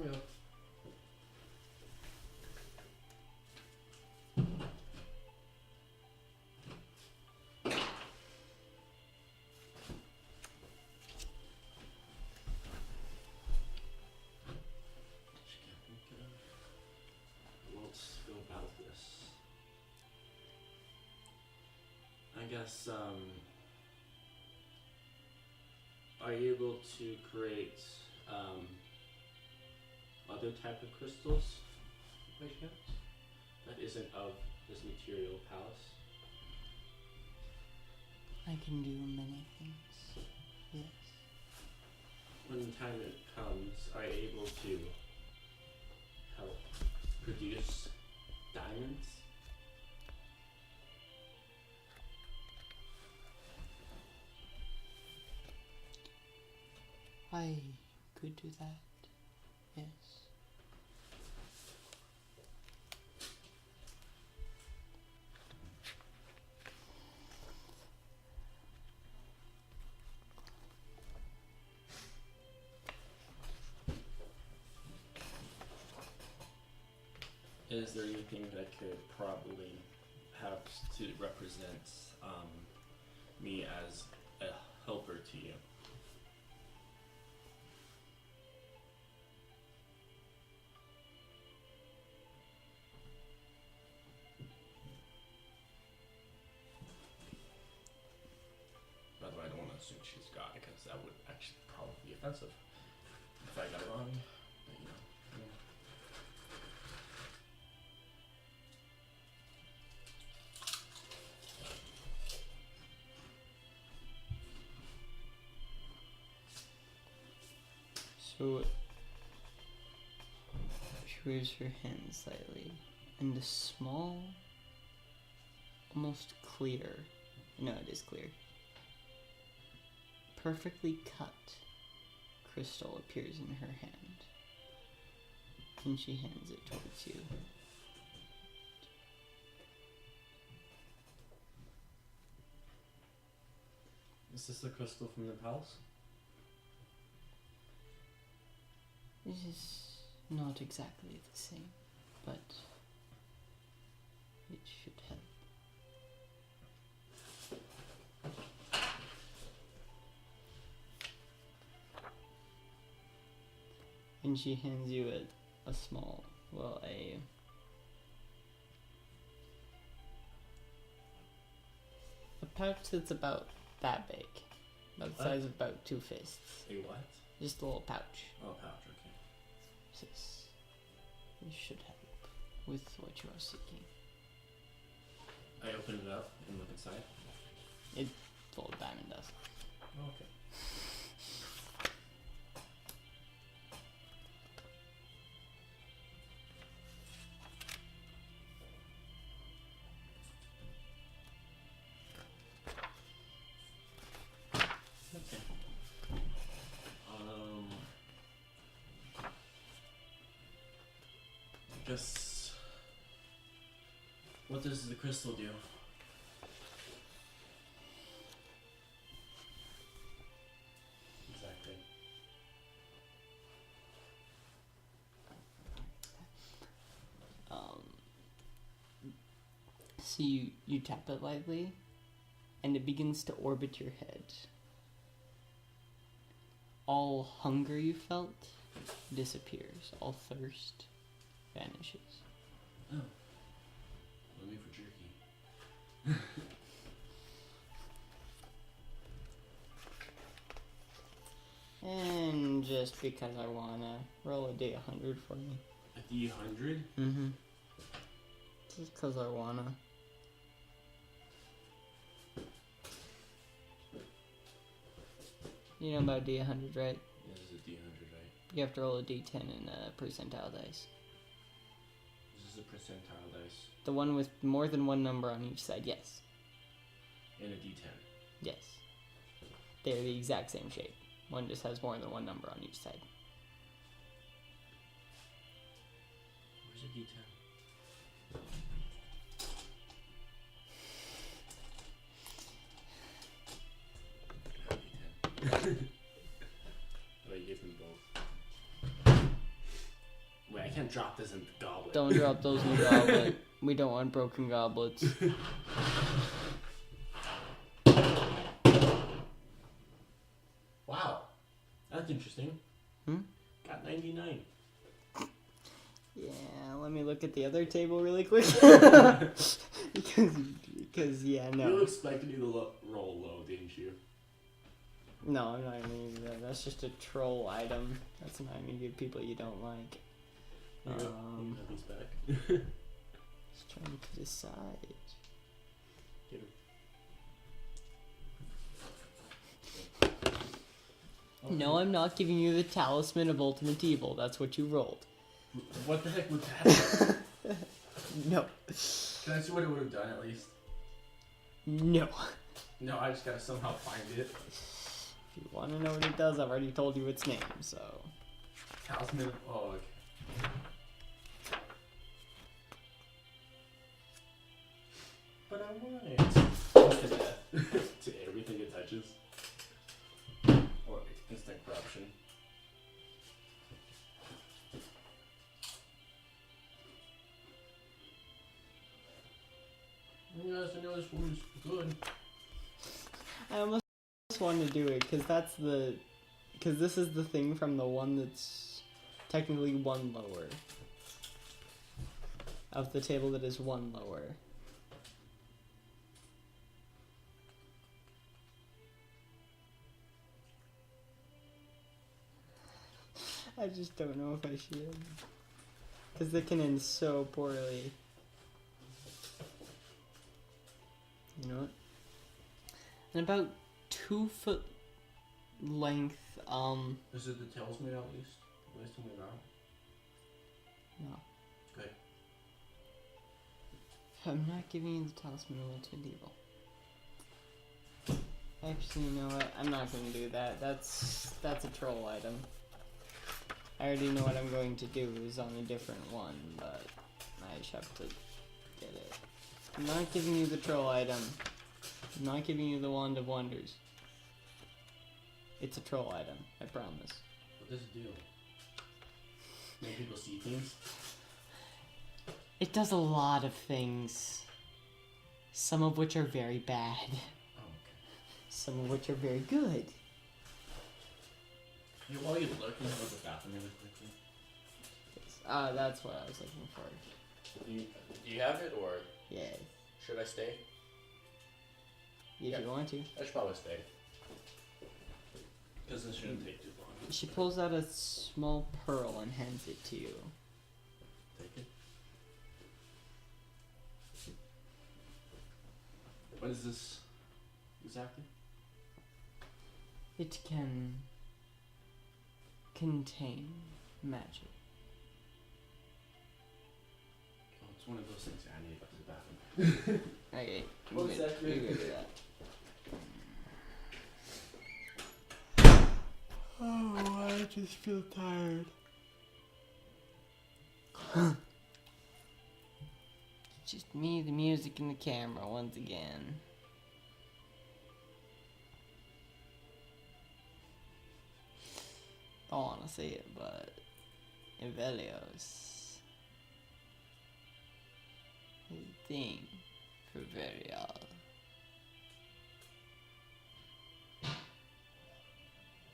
Yeah. Let's go about this. I guess, are you able to create, other type of crystals, by chance, that isn't of this material palace? I can do many things, yes. When the time it comes, are you able to help produce diamonds? I could do that, yes. is there anything that could probably have to represent me as a helper to you? By the way, I don't want to assume she's God because that would actually probably be offensive if I got it wrong. But, you know, yeah. So she waves her hand slightly, and a small, almost clear, no, it is clear, perfectly cut crystal appears in her hand, and she hands it towards you. Is this the crystal from the palace? It is not exactly the same, but it should help. And she hands you a small, well, a pouch that's about that big, about the size of about 2 fists. A what? Just a little pouch. Oh, pouch, okay. Says, this should help with what you are seeking. I open it up and look inside. It's full of diamond dust. Oh, okay. Okay. Just what does the crystal do? Exactly. So you tap it lightly, and it begins to orbit your head. All hunger you felt disappears. All thirst vanishes. Oh. Let me for jerky. And just because I wanna, roll a D100 for me. A D100? Mm-hmm. Just because I wanna. You know about D100, right? Yeah, this is a D100, right? You have to roll a D10 and a percentile dice. This is a percentile dice. The one with more than one number on each side, yes. And a D10. Yes. They're the exact same shape. One just has more than one number on each side. Where's a D10? Oh, you gave me both. Wait, I can't drop this in the goblet. Don't drop those in the goblet. We don't want broken goblets. Wow. That's interesting. Got 99. Yeah, let me look at the other table really quick. because yeah, no. You expected me to roll low, didn't you? No, I'm not gonna use that. That's just a troll item. That's not gonna give people you don't like. You have these back. Just trying to decide. Give him. No, I'm not giving you the Talisman of Ultimate Evil. That's what you rolled. What the heck would that be? No. Can I see what it would have done at least? No. No, I just gotta somehow find it. If you want to know what it does, I've already told you its name, so. Talisman of... Oh, okay. But I want it. To death. To everything it touches. Or instant corruption. this one's good. I almost wanted to do it because this is the thing from the one that's technically one lower. Of the table that is one lower. I just don't know if I should. Because they can end so poorly. You know what? And about 2 foot length, Is it the talisman at least? Last time we got? No. Good. I'm not giving you the talisman of ultimate evil. Actually, you know what? I'm not going to do that. That's a troll item. I already know what I'm going to do is on a different one, but I just have to get it. I'm not giving you the troll item. I'm not giving you the Wand of Wonders. It's a troll item, I promise. What does it do? Make people see things? It does a lot of things. Some of which are very bad. Oh, okay. Some of which are very good. Yeah, while you're looking at the bathroom really quickly. That's what I was looking for. Do you have it, or Yes. should I stay? If you want to. I should probably stay. Because this shouldn't take too long. She pulls out a small pearl and hands it to you. Take it. What is this exactly? It can contain magic. Oh, it's one of those things I need to go to the bathroom. Okay. What was that? You go do that. Oh, I just feel tired. Just me, the music, and the camera once again. Don't want to say it, but Evelios is a thing for Verial.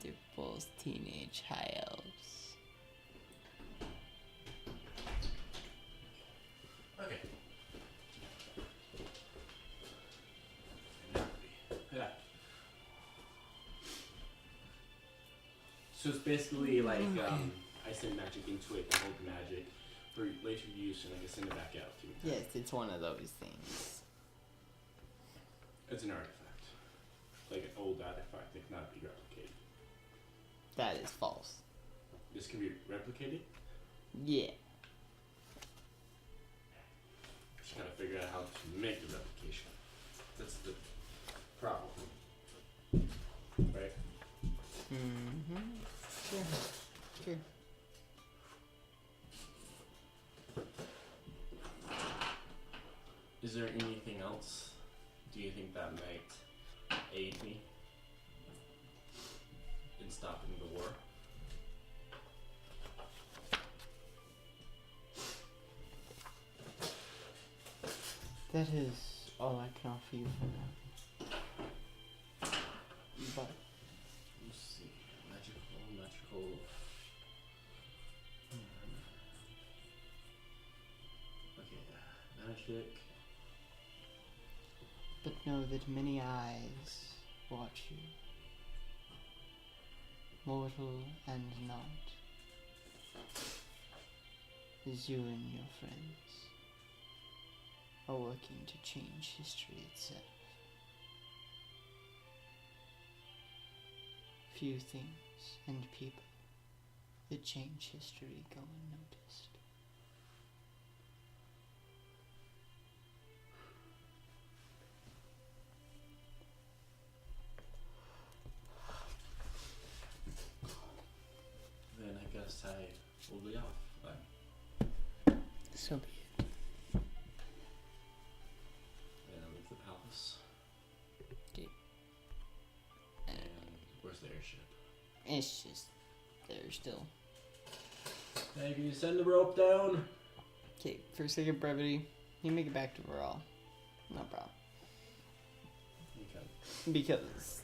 They're both teenage high elves. Okay. Yeah. So it's basically like I send magic into it and hold the magic for later use, and I can send it back out to you. Yes, it's one of those things. It's an artifact, like an old artifact that cannot be replicated. That is false. This can be replicated. Yeah. Just gotta figure out how to make the replication. That's the problem, right? Mm-hmm. Sure. Sure. Is there anything else? Do you think that might aid me in stopping the war? That is all I can offer you for now. But Let's see. Magical. Okay, magic. but know that many eyes watch you, mortal and not, as you and your friends are working to change history itself. Few things and people that change history go unnoticed. Then I guess I will be off. So be it. And I leave the palace. Okay. And where's the airship? It's just there still. Hey, can you send the rope down? Okay, for sake of brevity, you make it back to Varal. No problem. Okay. Because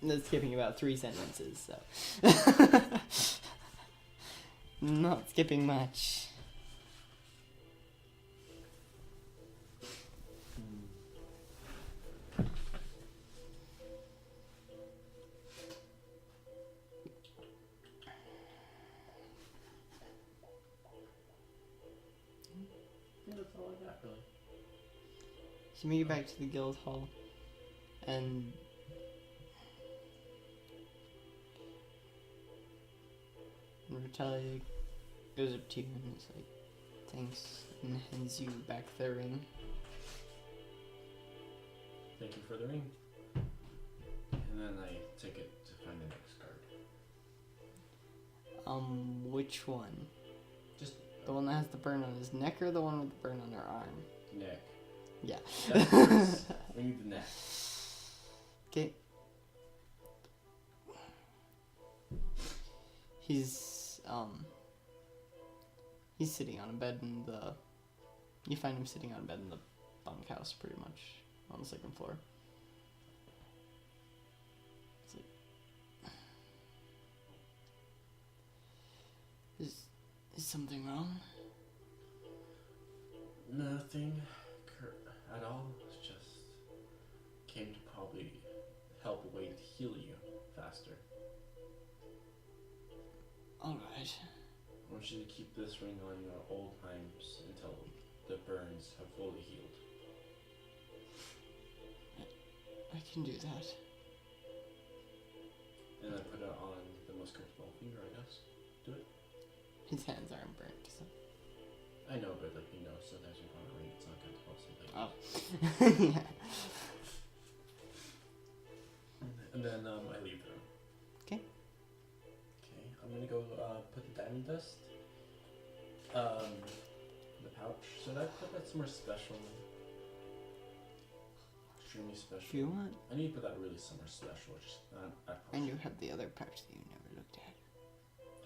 that's skipping about 3 sentences, so. Not skipping much. Yeah, that's all I got, really. So we get back to the guild hall, and Vitaly goes up to you and is like, thanks, and hands you back the ring. Thank you for the ring. And then I take it to find the next card. Which one? Just The one that has the burn on his neck or the one with the burn on her arm? neck. Yeah. We need the neck. Okay. He's sitting on a bed in the... You find him sitting on a bed in the bunkhouse, pretty much, on the second floor. It's like... Is something wrong? Nothing at all. It's just came to probably help a way to heal you faster. Alright. I want you to keep this ring on you at all times until the burns have fully healed. I can do that. And I put it on the most comfortable finger, I guess. Do it. His hands aren't burnt, so... I know, but like, you know, sometimes you want a ring, it's not comfortable, so like... Oh. Yeah. And then I leave the room. Okay. Okay, I'm gonna go put the diamond dust in the pouch. Should I put that somewhere special? Extremely special. If you want. I need to put that really somewhere special. Just And you have the other pouch that you never looked at.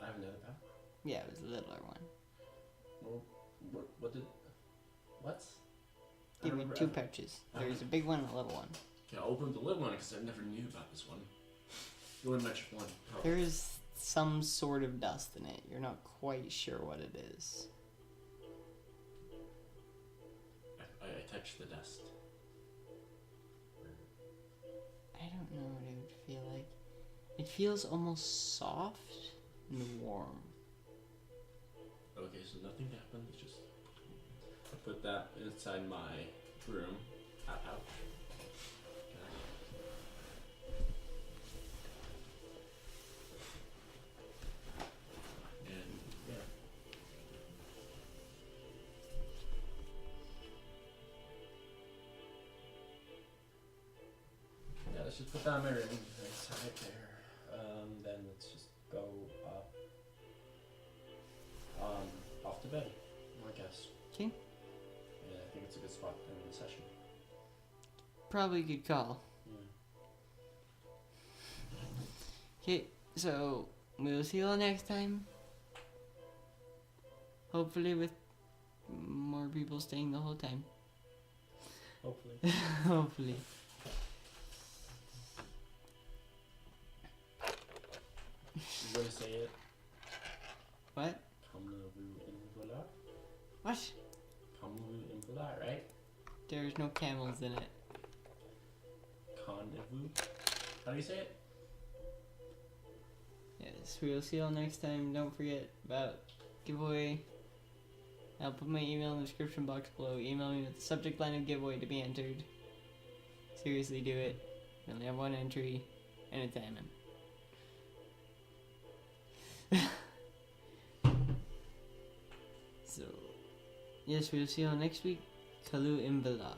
I have another pouch. Yeah, it was the littler one. Well, what did? What? I Give me remember 2 ever- pouches. There's a big one and a little one. Okay, I'll open the little one because I never knew about this one. You only mentioned one. Oh. There is some sort of dust in it. You're not quite sure what it is. I touched the dust. I don't know what it would feel like. It feels almost soft and warm. Okay, so nothing happened. It's just I put that inside my room. Pouch. And yeah. Yeah, let's just put that in my room. It's right there. Then let's just go up. Off to bed, I guess. Okay. Yeah, I think it's a good spot to end the session. Probably a good call. Yeah. Okay, so we'll see you all next time. Hopefully with more people staying the whole time. Hopefully. Hopefully. You gonna say it? What? Kamlevu Involar? What? Kamlevu Involar, right? There's no camels in it. Kanevu? How do you say it? Yes, we'll see you all next time. Don't forget about giveaway. I'll put my email in the description box below. Email me with the subject line of giveaway to be entered. Seriously, do it. We only have 1 entry, and it's Ammon. So, yes, we'll see you all next week. Kalu Imbalar.